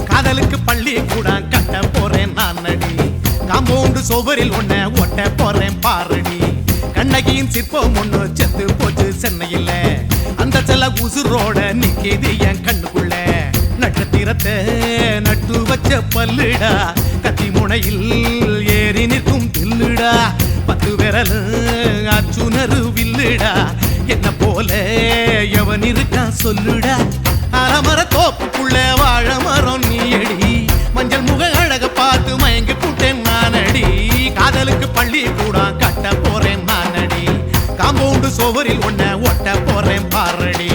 காதலுக்கு பள்ளி கூட கட்ட போறேன் நான் நடி. காம்பவுண்டு சுவரில் ஒன்ன ஒட்ட போறேன் பாரடி கண்ணகியின் சிற்பம் ஒண்ணு செத்து போச்சு சென்னையில அந்த செல்ல உசுரோட நிக்கிது என் கண்ணுக்குள்ள நட்சத்திரத்தை நட்டு வச்ச பல்லுடா கத்தி முனையில் ஏறி நிற்கும் தில்லுடா 10 விரல் அச்சுணரு வில்லுடா என்ன போல எவன் இருக்கான் சொல்லுடா அலமர தோப்புக்குள்ள வாழ மரம் நீயடி மஞ்சள் முக அழக பார்த்து மயங்கி கூட்டேன் நானடி காதலுக்கு பள்ளி கூட கட்ட போறேன் நானடி காம்பவுண்டு சுவரில் ஒன்ன ஒட்ட போறேன் பாரடி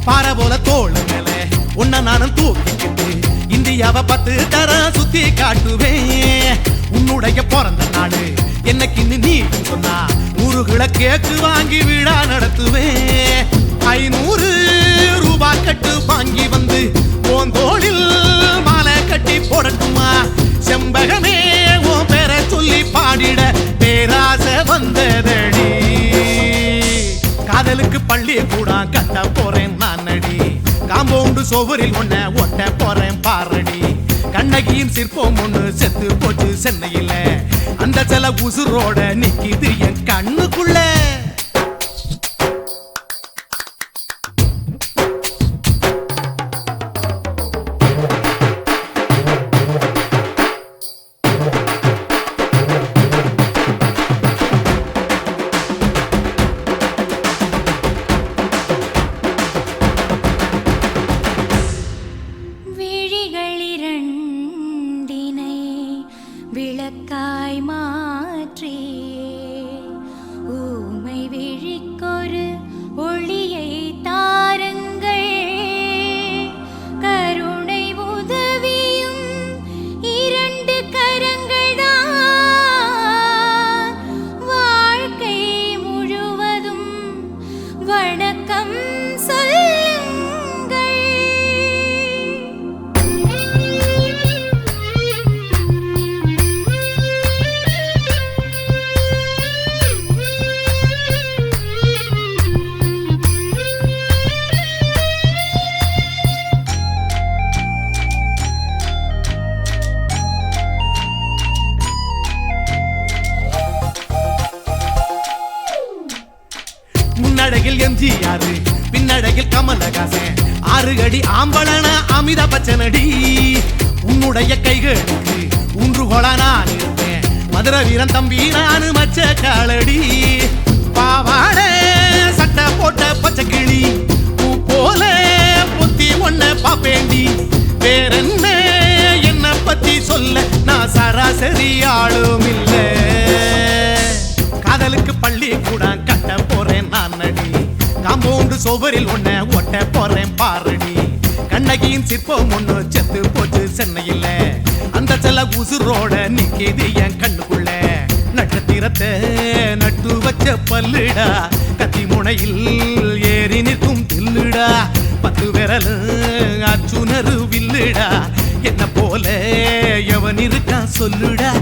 பாறை போல தோளு மேல உன்ன நானும் தூக்கிக்கிட்டு இந்தியாவை 10 தர சுத்தி காட்டுவேன் உன்னுடைய பிறந்த நாடு என்னைக்குன்னு நீ சொன்னா 100 கிலோ கேக்கு வாங்கி விழா நடத்துவேன் 500 ரூபாய் கட்டு வாங்கி வந்து உன் தோளில் மாலை கட்டி போடட்டுமா செம்பகமே உன் பேரை சொல்லி பாடிட பேராசை வந்ததடி காதலுக்கு பள்ளி கூட கட்ட போறேன் நானடி காம்பவுண்டு சுவரில் ஒன்ன ஒட்ட போறேன் பாரடி கண்ணகியின் சிற்பம் ஒண்ணு செத்து போச்சு சென்னையில அந்த சில உசுரோட நிக்கிது என் கண்ணுக்குள்ள விழிகளிரண்டினை விளக்காய் மாற்றி ஊமை விழிக்கொரு ஒளியை தாருங்கள் கருணை உதவியும் 2 கரங்கள்தான் வாழ்க்கை முழுவதும் வணக்கம் சொல்லுங்கள் முன்னழகில் எம்ஜிஆர் பின்னழகில் கமலஹாசன் 6 அடி ஆம்பளன அமிதாப் பச்சனடி உன்னுடைய கைகளுக்கு ஊன்றுகோலா நான் இருப்பேன் மதுரை வீரன் தம்பி நானு மச்ச காலடி பாவாட சட்டை போட்ட பச்சை கிளி பூ போல பொத்தி ஒன்ன பாப்பேண்டி வேறென்ன என்ன பத்தி சொல்ல நான் சராசரி ஆளும் இல்ல காதலுக்கு பள்ளி கூட கட்ட போறேன் நானடி காம்பவுண்டு சுவரில் ஒன்ன ஒட்ட போறேன் பாரடி கண்ணகியின் சிற்பம் ஒண்ணு செத்து போச்சு சென்னையில அந்த செல்ல உசுரோட நிக்கிது என் கண்ணுக்குள்ள நட்சத்திரத்தை நட்டு வச்ச பல்லுடா கத்தி முனையில் ஏறி நிற்கும் தில்லுடா 10 விரல் அச்சுணரு வில்லுடா என்ன போல எவன் இருக்கான் சொல்லுடா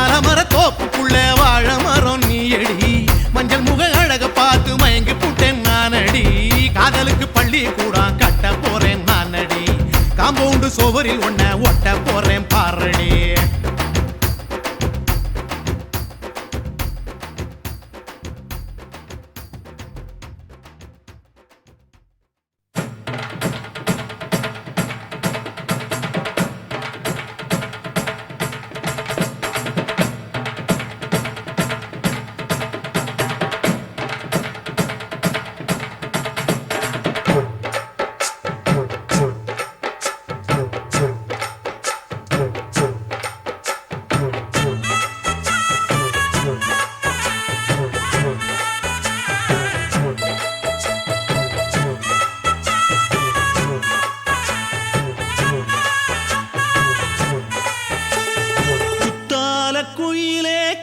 அலமர தோப்புக்குள்ள வாழ மரம் நீயடி மஞ்சள் முக அழக பார்த்து மயங்கி கூட்டேன் நானடி காதலுக்கு பள்ளி கூட கட்ட போறேன் நானடி காம்பவுண்டு சுவரில் ஒன்ன ஒட்ட போறேன் பாரடி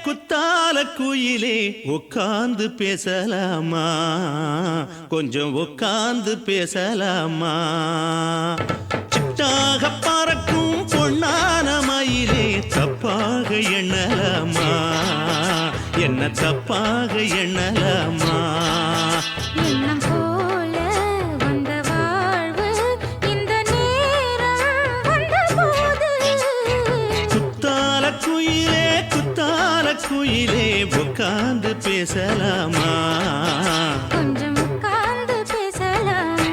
குத்தால குயிலே உட்கார்ந்து பேசலாமா கொஞ்சம் உட்கார்ந்து பேசலாமா சிட்டாக பறக்கும் பொன்னான மயிலே தப்பாக எண்ணலாமா என்ன தப்பாக எண்ணலாமா எண்ணம் போல வந்த வாழ்வு இந்த நேரம் வந்தபோது குத்தால குயிலே உட்கார்ந்து பேசலாமா கொஞ்சம் உட்கார்ந்து பேசலாமா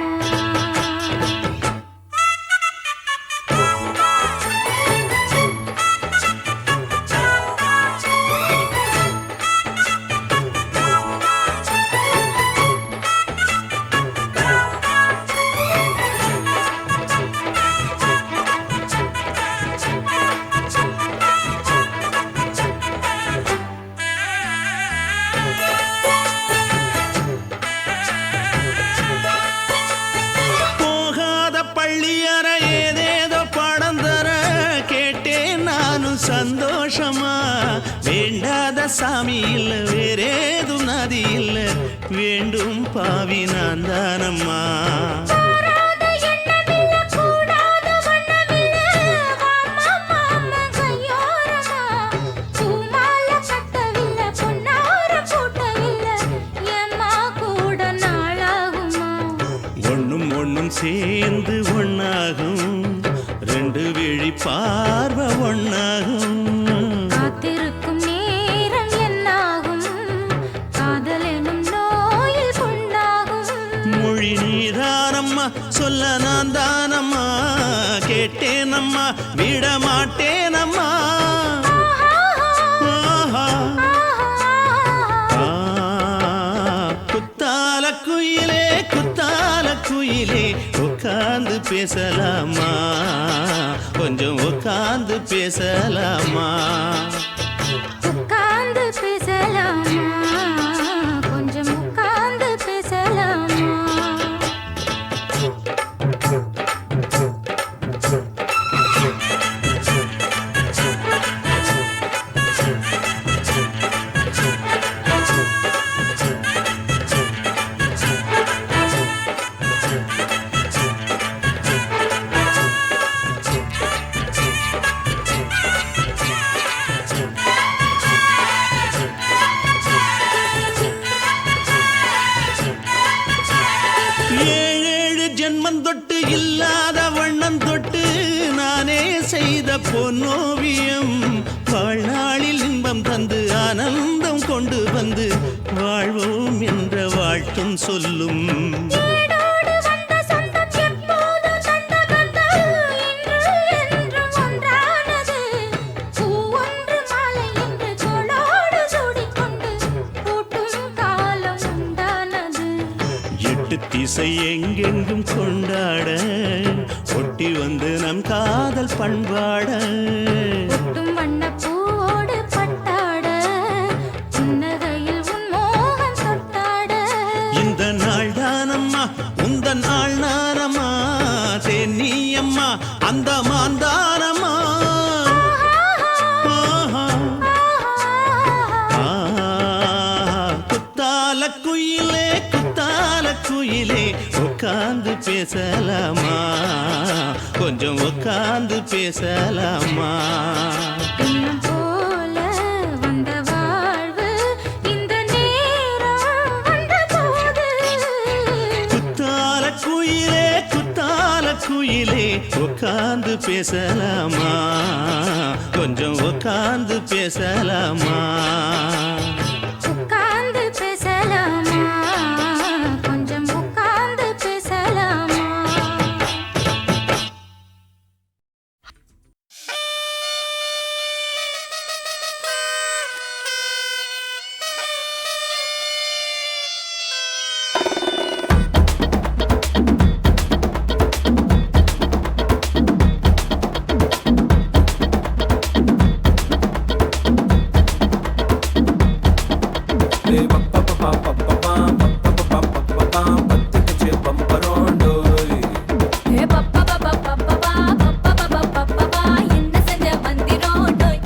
போகாத பள்ளியற ஏதேதோ பாடம் தர கேட்டேன் நானும் சந்தோஷமா வேண்டாத சாமி இல்ல வேறேதும் நதி இல்ல வேண்டும் பாவி நான் தானம்மா கூடாத எண்ணமில்ல கூடாத வண்ணமில்ல மாமா மாமா கையோரமா பூமால கட்டவில்லை பொன்னார கூட்டவில்லை ஏம்மா கூட நாளாகுமா ஒண்ணும் சேர்ந்து ஒண்ணாகும் ரெண்டு விழி பார்வை ஒண்ணாகும் காத்திருக்கும் நேரம் என்னாகும் காதல் எனும் நோயில் புண்ணாகும் மொழி நீதானம்மா சொல்ல நான் தானம்மா கேட்டேனம்மா விட மாட்டேனம்மா ஆஹா. ஆ, குத்தால குயிலே உட்கார்ந்து பேசலாமா கொஞ்சம் உட்கார்ந்து பேசலாமா உட்கார்ந்து பேசலாமா கொஞ்சம் உட்கார்ந்து பேசலாமா ஏழேழு ஜென்மம் தொட்டு இல்லாத வண்ணம் தொட்டு நானே செய்த பொன்னோவியம் வாழ்நாளில் இன்பம் தந்து ஆனந்தம் கொண்டு வந்து வாழ்வோம் என்ற வாழ்த்தும் சொல்லும் ஏடோடு வந்த சொந்தம் எப்போதும் தந்த பந்தம் இன்று என்றும் ஒன்றானது பூ ஒன்று மாலை என்று தோளோடு சூடிக்கொண்டு பூட்டும் காலம் உண்டானது எட்டு திசை எங்கெங்கும் கொண்டாட ஒட்டி வந்து நம் காதல் பண்பாட ஒட்டும் வண்ணப் பூவோடு பட்டாட புன்னகையில் உன் மோகம் தொட்டாட இந்த நாள் தானம்மா உந்த நாள் நானம்மா தென்னியம்மா அந்த மாந்தானம்மா ஆஹா. ஆ, குத்தால குயிலே உட்கார்ந்து பேசலாமா கொஞ்சம் உட்கார்ந்து பேசலாமா எண்ணம் போல வந்த வாழ்வு இந்த நேரம் வந்தபோது குத்தால குயிலே உட்கார்ந்து பேசலாமா கொஞ்சம் உட்கார்ந்து பேசலாமா உட்கார்ந்து பேசலாமா கொஞ்சம் உட்கார்ந்து பேசலாமா என்ன செஞ்ச மந்திரோடோய்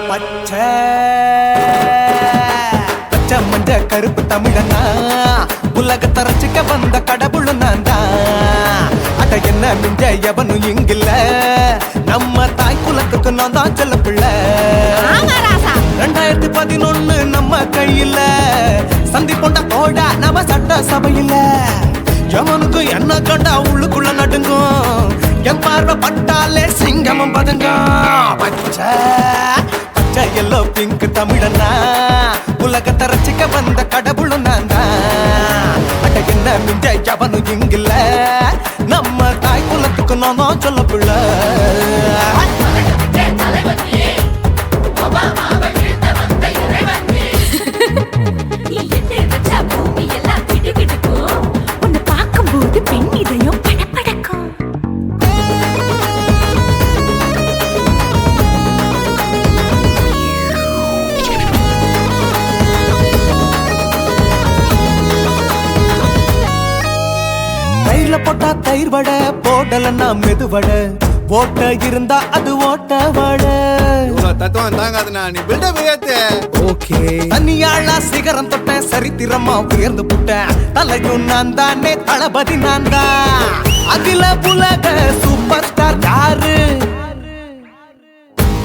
பச்சை பச்சை மஞ்ச கருப்பு தமிழனா உலகத்தை ரசிக்க வந்த கடவுள் நான் தான். அட என்ன மிஞ்ச எவனும் இங்கில்ல, நம்ம தாய் குலத்துக்கு நான் தான் செல்ல பிள்ளை. 2011 நம்ம கையில சந்தி போட்ட தோடா நம்ம சட்ட சபையில. எவனுக்கு என்ன கண்டா உள்ளுக்குள்ள நடுங்கும், என் பார்வை பட்டாலே சிங்கமும் பதுங்க. பச்சை பச்சை எல்லோ பிங்க் தமிழனா உலகத்தை ரசிக்க வந்த கடவுள் நான் தான். அட என்ன மிஞ்ச எவனும் இங்கில்ல, நம்ம தாய் குலத்துக்கு நான் தான் சொல்ல பிள்ளை. உன்னை பார்க்கும்போது பெண் இதயம் படபடக்கும். தயிர்ல போட்டா தயிர் வடை, போடலன்னா மெதுவடை, ஓட்ட இருந்தா அது ஓட்ட வடை. தத்துவம் தாங்காதுண்ணா, நீ பில்டப் ஏத்து. ஓகே தனியாளா சிகரம் தொட்டேன், சரித்திரமா உயர்ந்து புட்டேன். தலையும் நான் தானே, தளபதி நான் தான். அகில உலக சூப்பர் ஸ்டார் யாரு,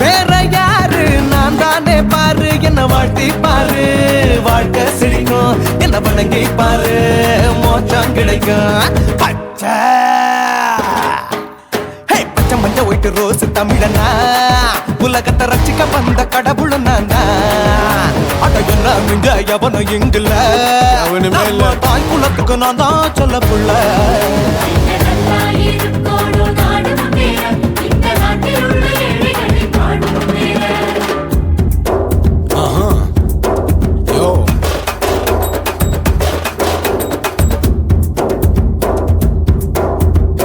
வேற யாரு, நான் தானே பாரு. என்ன வாழ்த்தி பாரு, வாழ்க்கை சிரிக்கும். என்ன வணங்கி பாரு, மோச்சம் கிடைக்கும். பச்சை பச்சை மஞ்ச ஒயிட்டு ரோஸ் தமிழனா உலகத்தை ரசிக்க வந்த கடவுள் நான் தான். அட என்ன மிஞ்ச எவனும் இங்கில்ல, அவனுமே இல்ல. நம்ம தாய் குலத்துக்கு நான் தான் சொல்ல புள்ள.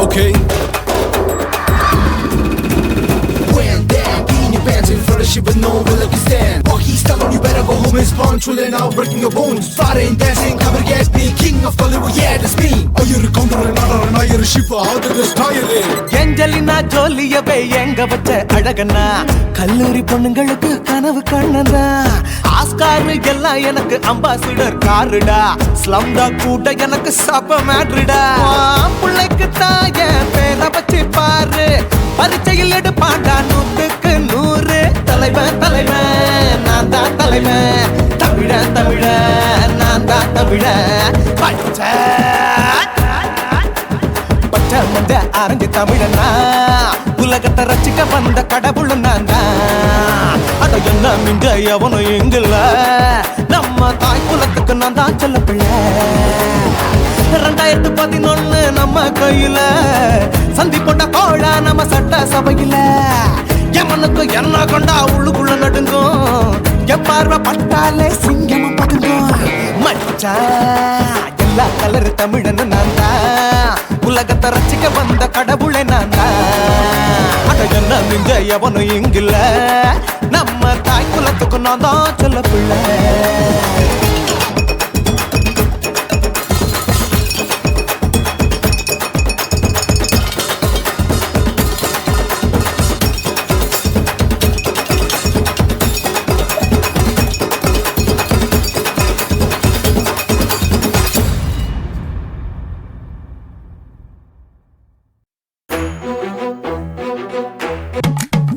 Okay. When that in your pants in front of shit with no will you stand. Oh, he's telling you better go home and spawn, chilling now, breaking your bones. Fighting, dancing, cover gas, me, king of Hollywood, yeah, that's me. Oh, you're a counter and not a you're a ship. How did this tire it? Angelina ஜோலியவே எங்க வச்ச அழகனா, கல்லூரி பொண்ணுங்களுக்கு கனவு கண்ணனா. Oscar எல்லாம் எனக்கு ambassador காருடா, ஸ்லம்டா கூட எனக்கு சப்ப மேட்ருடா. பிள்ளைக்கு தான் என் பேரை வச்சு பாரு, பரீட்சையில் எடுப்பாண்டா 100க்கு 100. தலைவன் தலைவன் நான் தான் தலைவன், தமிழன் தமிழன் நான் தான் தமிழன். பச்சை பச்சை மஞ்ச ஆரஞ்சு தமிழனா உலகத்தை ரசிக்க வந்த கடவுள் நான் தான். அட என்ன மிங்க எவனும் எங்கில்ல, நம்ம தாய் குலத்துக்கு நான் தான் சொல்ல பிள்ளை. 2011 நம்ம கையில சந்தி போட்ட கோழா நம்ம சட்ட சபையில. எவனுக்கு என்ன கொண்டா உள்ளுக்குள்ள நடுங்கும், என் பார்வை பட்டாலே சிங்கமும் பதுங்கும். மச்சா எல்லா கலர் தமிழன் நான் தான், உலகத்தை ரசிக்க வந்த கடவுளை நான் தான். அட என்ன மிஞ்ச எவனும் இங்கில்ல, நம்ம தாய் குலத்துக்கு நான் தான் சொல்ல பிள்ளை.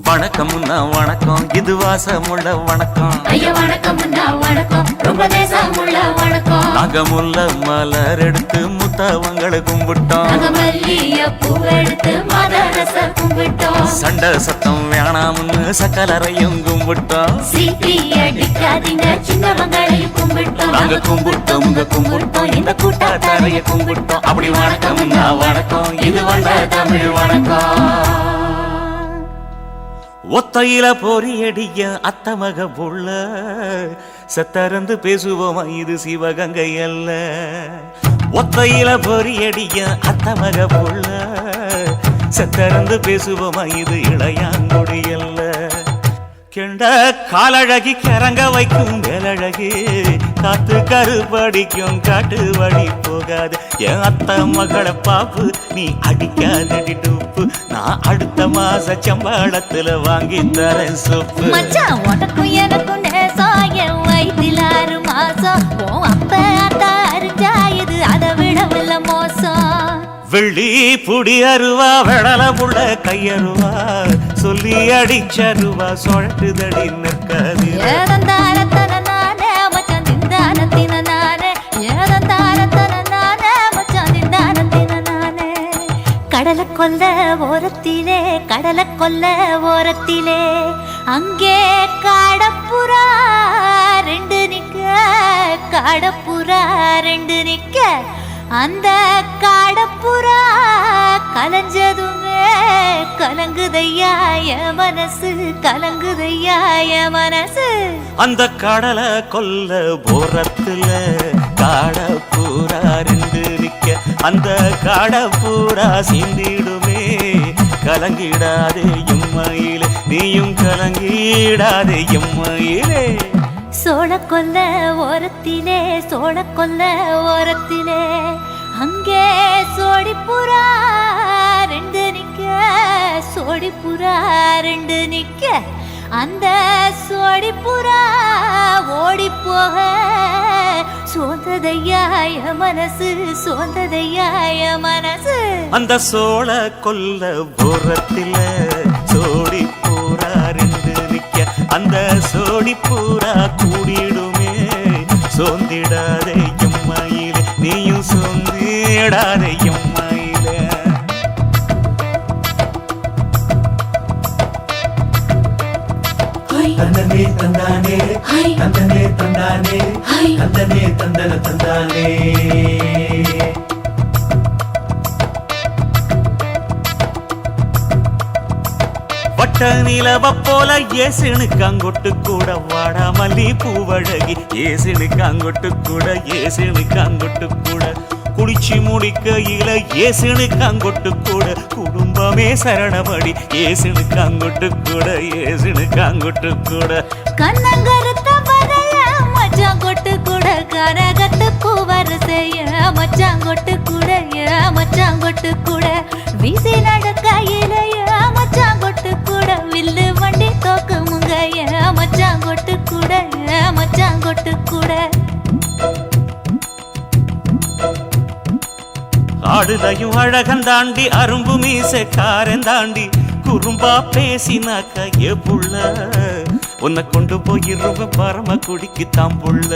வணக்கம்னா வணக்கம், இது வாசமுள்ள வணக்கம். ஐயா வணக்கம் வணக்கம், ரொம்ப தேசமுள்ள வணக்கம். நாகமுள்ள மலர் எடுத்து முத்தவங்களை கும்பிட்டோம். மல்லியப்பூ எடுத்து மதரச கும்பிட்டோம். சண்டை சத்தம் வேணாம்னு சக்கலரையும் கும்பிட்டோம். சீட்டி அடிக்காதீங்க, சின்னவங்களையும் கும்பிட்டோம். நாங்க கும்பிட்டோம், உங்க கும்பிட்டோம், இந்த கூட்டாத்தாரைய கும்பிட்டோம். அப்படி வணக்கம்னா வணக்கம், இது வந்த தமிழ் வணக்கம். ஒத்தையில பொறியடிய அத்தமக புள்ள, சத்தரந்து பேசுவோமா இது சிவகங்கை அல்ல. ஒத்தையில பொறியடிய அத்தமக புள்ள, சத்தரந்து பேசுவோமா இது இளையாங்குடி அல்ல. கெண்ட காலழகி கிறங்க வைக்கும் வேலழகு, காத்து கருப்படிக்கும் காட்டு வழி போகாது என் அத்தை மகளை பாப்பு நீ அடிக்காதடி டூப்பு நான் அடுத்த மாச சம்பளத்துல வாங்கி தரேன் சோப்பு மச்சான் உனக்கும் எனக்கும் நேசம் என் வயிற்றில் 6 மாசம் உன் அப்ப அத்தா அறிஞ்சா இது அதை விடவில்ல மோசம் வெள்ளி புடி அருவா வெடல புள்ள கையருவா சொல்லி அடிச்சருவா சொழட்டுதடி நிற்காது ஏதந்தாரத்தன நானே மச்சான் திண்டானத்தின நானே ஏதந்தாரத்தன நானே மச்சான் திண்டானத்தின நானே கடலை கொல்ல ஓரத்திலே கடலை கொல்ல ஓரத்திலே அங்கே காடப்புறா 2 நிக்க காடப்புறா 2 நிக்க அந்த காடப்புறா கலஞ்சதுமே கலங்குதையா என் மனசு கலங்குதையா என் மனசு அந்த கடலை கொல்ல போரத்துல காடப்பூரா 2 நிக்க அந்த காடப்பூரா சிந்திடுமே கலங்கிடாதே எம்மையிலே நீயும் கலங்கிடாதே எம்மையிலே சோழக்கொல்ல ஓரத்திலே சோழக்கொல்ல ஓரத்திலே அங்கே சோடிப்புறா 2 நிக்க சோடிப்புறா 2 நிக்க அந்த சோடிப்புறா ஓடி போக சோந்ததையா என் மனசு சோந்ததையா என் மனசு அந்த சோழ கொல்ல போரத்தில சோடி பூரா 2 நிக்க அந்த சோடி பூரா கூடிடுமே சோந்திடாதே எம்மையிலே நீயும் சோந்திடாதே எம்மையிலே தந்தனே தந்தானே தந்தனே தந்தானே தந்தனே தந்தன தந்தானே வட்ட நிலவ போல ஏசுனுக்கு அங்கொட்டு கூட வாடா மல்லி பூவழகி ஏசுனுக்கு அங்கொட்டு கூட ஏசுனுக்கு அங்கொட்டு கூட குளிச்சு முடிக்கையில ஏசுனுக்கு அங்கொட்டு கூட குடும்பமே சரணபடி ஏசுனுக்கு அங்கொட்டு கூட ஏசுனுக்கு அங்கொட்டு கூட கண்ணங்கருத்த வரைய மச்சாங்கொட்டு கூட கரகத்து பூவரசைய மச்சாங்கொட்டு கூட மச்சாங்கொட்டு கூட வீசி நடக்கையில மச்சாங்கொட்டு கூட வில்லு வண்டி தோக்குமுங்க மச்சாங்கொட்டு கூட மச்சாங்கொட்டு கூட ஆடுதையும் அழகன் தாண்டி அரும்பு மீசக்காரன் தாண்டி குறும்பா பேசினாக்க ஏ புள்ள உன்னை கொண்டு போயிருவ பரம குடிக்கு தாம்புள்ள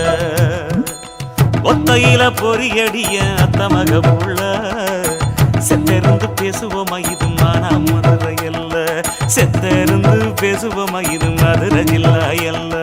ஒத்தையில பொறியடிய அத்த மக புள்ள செத்திருந்து பேசுவோமா இது மானா மதுரை அல்ல செத்திருந்து பேசுவோமா இது மதுரை ஜில்லா அல்ல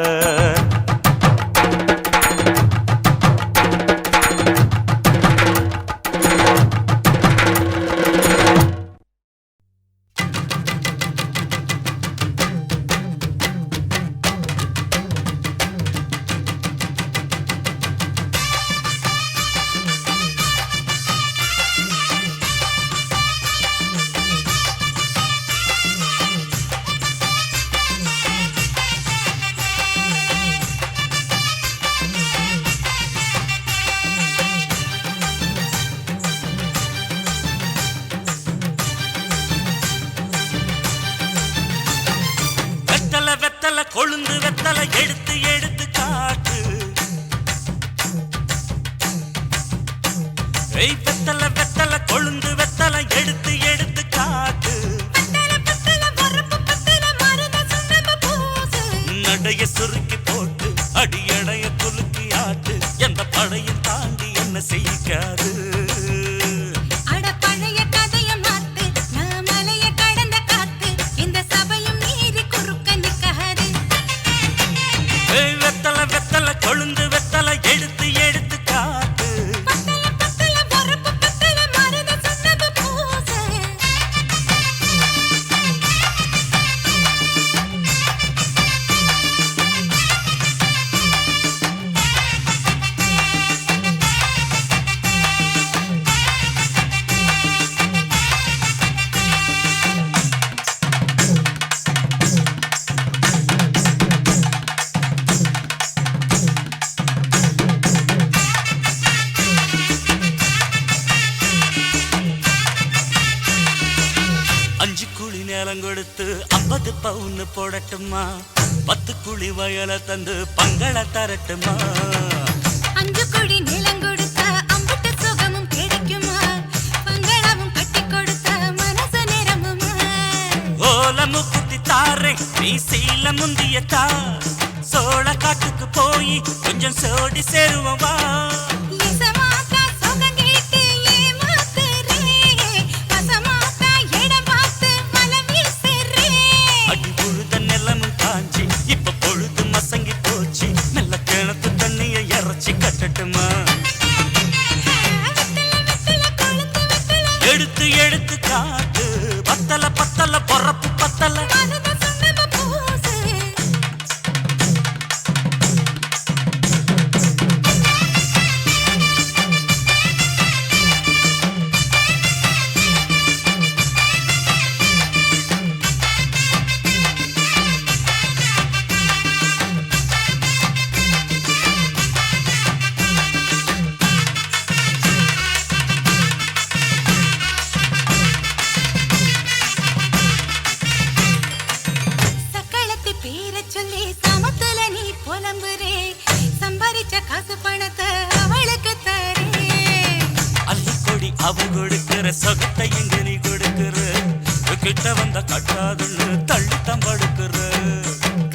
கொழுந்து வெத்தலை எடுத்து எடுத்து காட்டு வெத்தலை வெத்தலை கொழுந்து வெத்தலை எடுத்து எடுத்து காட்டு நடைய சுருக்கி போட்டு அடியடைய குலுக்கி ஆட்டு எந்த படையும் தாண்டி என்ன செய்யாது கொழுந்து வெத்தலை எடுத்து எடுத்து காட்டு 5 குழி நேரம் கொடுத்து 50 பவுன் போடட்டுமா 10 குழி வயல தந்து பங்கள தரட்டுமா 5 கோடி நிலம் கொடுத்தா அம்புட்டு சுகமும் கிடைக்குமா பங்களாவும் கட்டி கொடுத்தா மனசு நிரம்புமா ஓலமு குத்தி தாரே நீ சீல முந்தியத்தா சோழ காட்டுக்கு போய் கொஞ்சம் சோடி சேருவோம் வா எசமாத்தா சுகம் கேட்டு ஏமாத்துறே வசமாத்தா இடம் பார்த்து வலம் வீசுறே அடி புழுத நிலமும் காஞ்சி இப்ப பொழுது மசங்கி போச்சு நல்ல கிணத்து தண்ணிய இறச்சி கட்டட்டுமா எடுத்து எடுத்து காட்டு பத்தல பத்தல பொறப்பு பத்தல சக்களத்து பேரை சொல்லி சமத்துல நீ புலம்புறே சம்பாதிச்ச காசு பணத்தை அவளுக்கு தரே அள்ளிக்கொடி அவ கொடுக்கிற சொகத்தை எங்க நீ கொடுக்கிற கிட்ட வந்த கட்டாதுன்னு தள்ளித்தான் படுக்கிற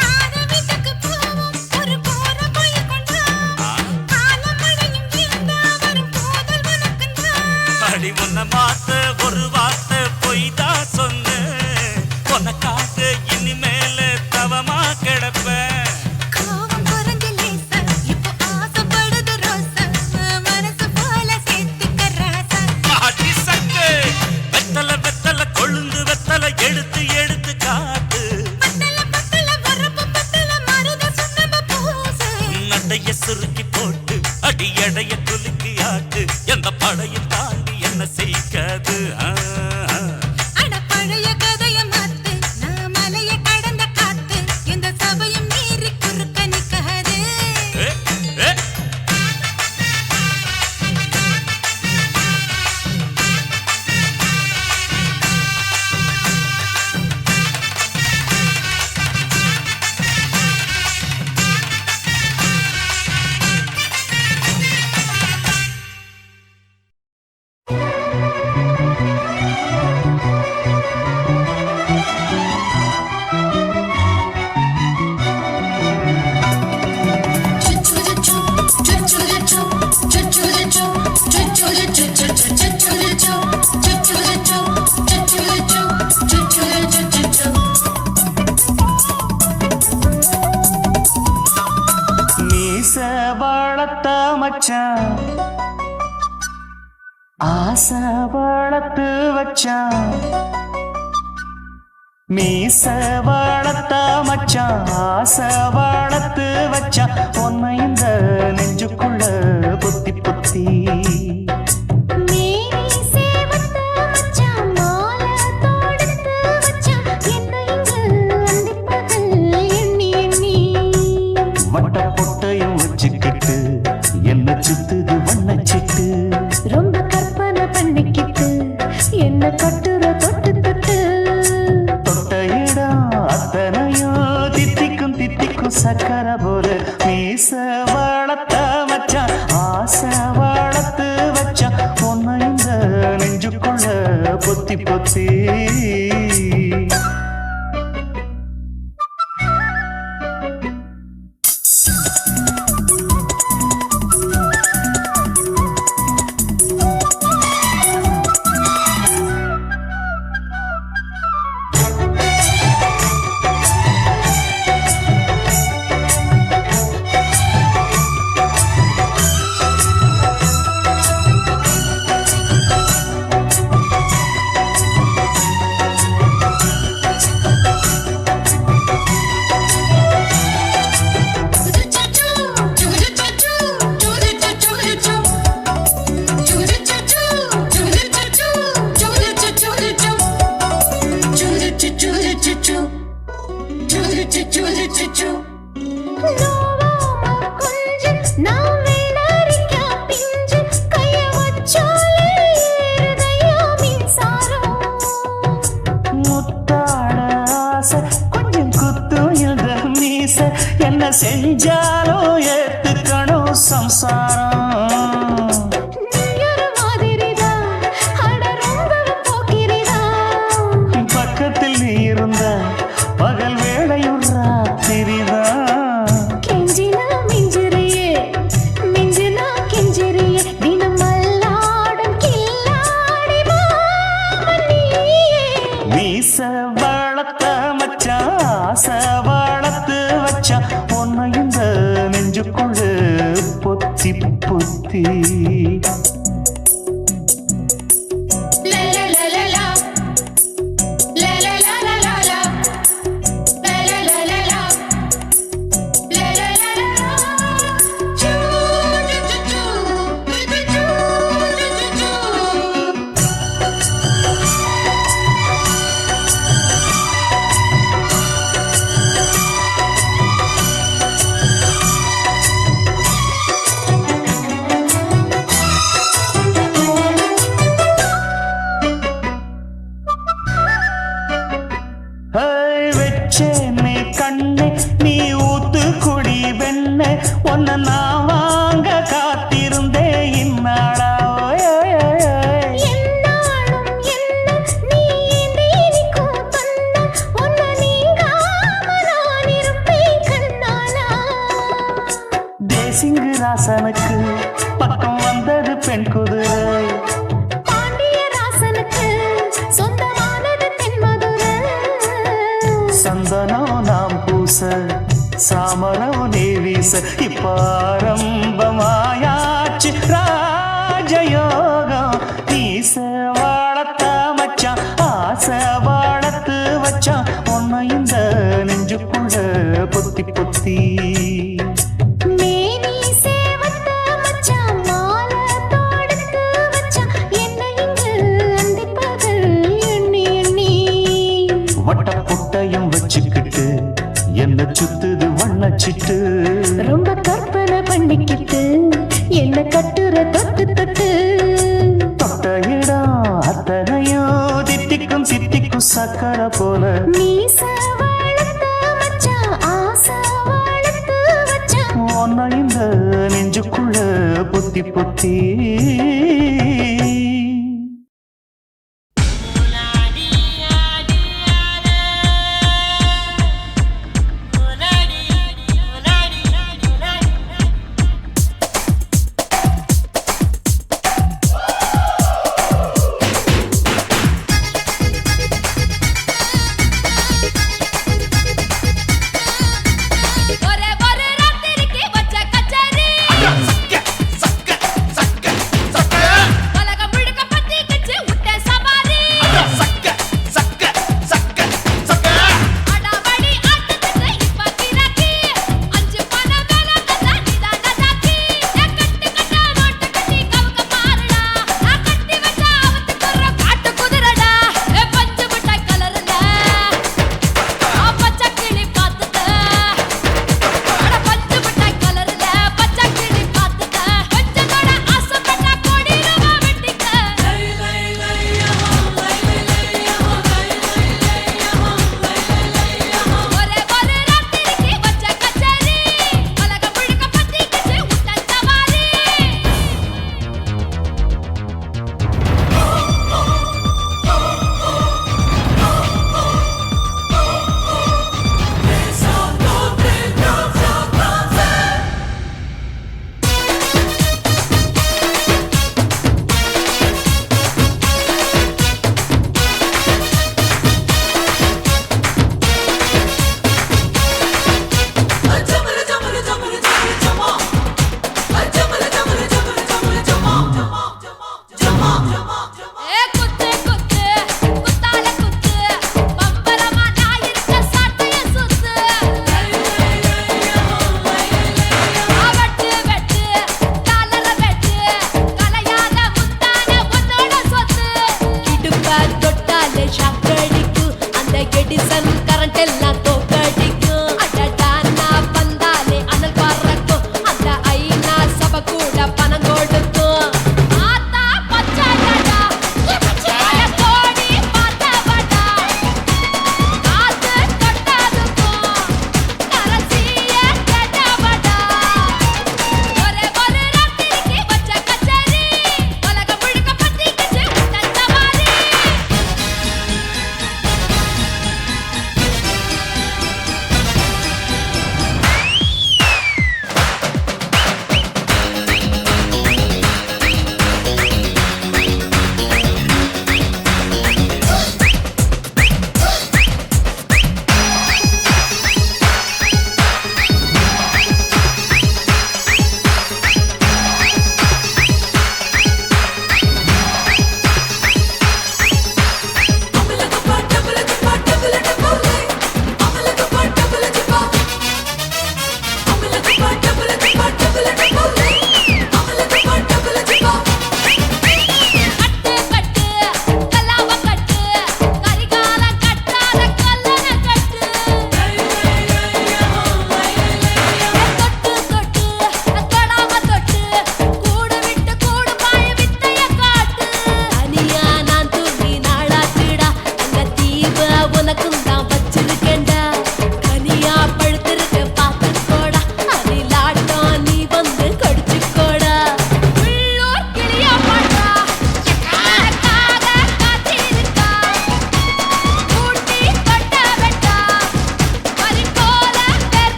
காத வீட்டுக்கு போவோம் ஒரு போற போய் கொண்டா காலமழையும் வீழ்ந்தா வரும் போதல் உனக்குண்டா அடி உன்னை மாத்த ஒரு வார்த்தை பொய் தான் சொன்ன உனக்காக இனிமேல தவமா கிடப்பேன் கோவம் குறைஞ்ச லேசா இப்போ ஆசைப்படுது ரோசா மனசு போல சேர்த்துக்க ராசா அடி சக்கு வெத்தல வெத்தல கொழுந்து வெத்தல எடுத்து எடுத்து காட்டு பத்தல பத்தல வரப்பு பத்தல மருத சுண்ணாம்பு பூசு நடைய சுருக்கி போட்டு அடி எடைய குலுக்கி ஆட்டு எந்த படையும் தாண்டி என்ன செய்யாது அட பழைய கதைய மாத்து நான் மலைய கடந்த காத்து எந்த சபையும் மீறி குறுக்க நிக்காது ஏ, ஏ. மீச வளர்த்த மச்சான் ஆசை வளர்த்து வச்சான் மீச வளர்த்த மச்சான் ஆசை வளர்த்து வச்சான் உன்னை இந்த நெஞ்சுக்குள்ள பொத்தி பொத்தி மேனி சேவத்த மச்சான் மாலை தொடுத்து வச்சான் என்ன இங்கு அந்திப்பகல் எண்ணி எண்ணி வட்ட பொட்டையும் வச்சுக்கிட்டு என்ன சுத்துது வண்ணச்சிட்டு ரொம்ப கற்பனை பண்ணிக்கிட்டு என்ன கட்டுற தொட்டு தொட்டு தொட்ட இடம் அத்தனையும் தித்திக்கும் தித்திக்கும் சக்கர போல மீச வளர்த்த மச்சான் ஆசை வளர்த்து வச்சான் உன்னை இந்த நெஞ்சுக்குள்ள பொத்தி பொத்தி வளர்த்த மச்சான் ஆசை வளர்த்து வச்சான் உன்னை இந்த நெஞ்சுக்குள்ள பொத்தி பொத்தி வெச்சேனே கண்ணே நீ ஊத்து குடி வெண்ணே உன்னை நான் வாங்க காத்திருந்தே இந்நாளா தேசிங்கு ராசனுக்கு பக்கம் வந்தது பெண் குதிரை சந்தனம் நாம் பூச சாமரம் நீ வீச இப்பாரம்பமாயாச்சு ராஜயோகம் நீச வாழத்த மச்சான் ஆசை வாழத்து வச்சான் உன்னை இந்த நெஞ்சுக்குள்ள பொத்தி பொத்தி வட்டப்புட்டையும் வச்சுக்கிட்டு என்ன சுத்துது வண்ணச்சிட்டு ரொம்ப கற்பனை பண்ணிக்கிட்டு என்ன கட்டுற தொட்டு தொட்டு தொட்ட இடம் அத்தனையோ தித்திக்கும் தித்திக்கும் சக்கரை போல உன்னை இந்த நெஞ்சுக்குள்ள பொத்தி பொத்தி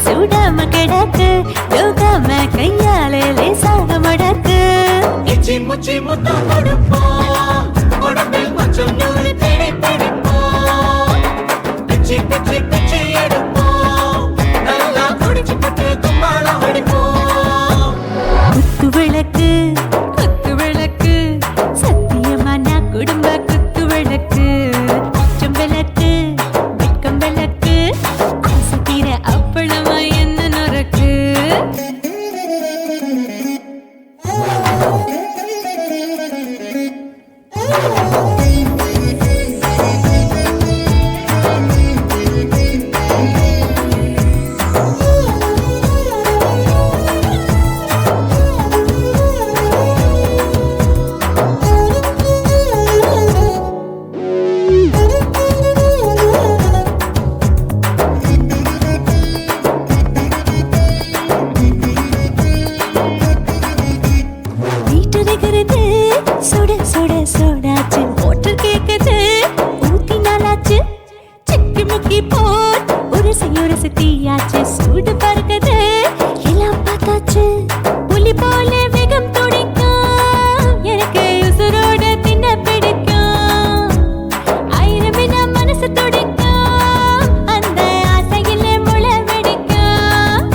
சூடாம கிடக்கு யோகாம கையாலே லேசாக மடக்கு இச்சி முச்சி முத்தம் கொடுப்போம் உடம்பில் மச்சம் நூறு தேடி பிடிப்போம் பிச்சி பிச்சி பிச்சி எடுப்போம் நல்லா குடிச்சு பட்டு கும்பாளம் அடிப்போம் குத்து விளக்கு சத்தியமா நான் குடும்ப குத்து விளக்கு அச்சம் விளக்கு வெட்கம் விளக்கு ஆசை தீர அப்பளமா என்ன நொறுக்கு சுட சுட சோடாச்சு மோட்டர் கேக்குது ஊத்தி நாளாச்சு சிக்கி முக்கி போர் உரசி தீயாச்சு சூடு பறக்குது எல்லாம் பார்த்தாச்சு புலி போல வேகம் துடிக்கும் எனக்கு உசுரோட தின்ன பிடிக்கும் ஆயிரம் வினா மனசு துடிக்கும் அந்த ஆசையில முளை வெடிக்கும்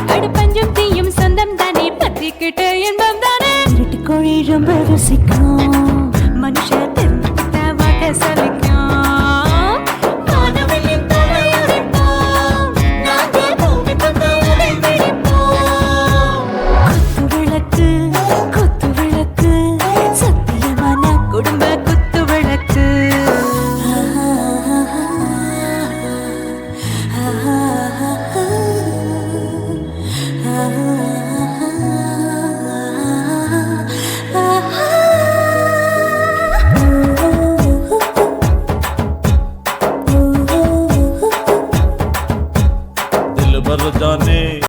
அடு பஞ்சும் தீயும் சொந்தம் தானே பத்திக்கிட்டு என்பம் தானே இருட்டு கோழி ரொம்ப ருசிக்கும் மனுஷ தெரிஞ்சுக்கிட்ட வாட்ட சலிக்கும் மானவெளியின் தலையுடைப்போம் நாங்கள் பூமி தந்த உடை வெடிப்போம் குத்து விளக்கு சத்தியமான குடும்ப குத்து விளக்கு दिल भर जाने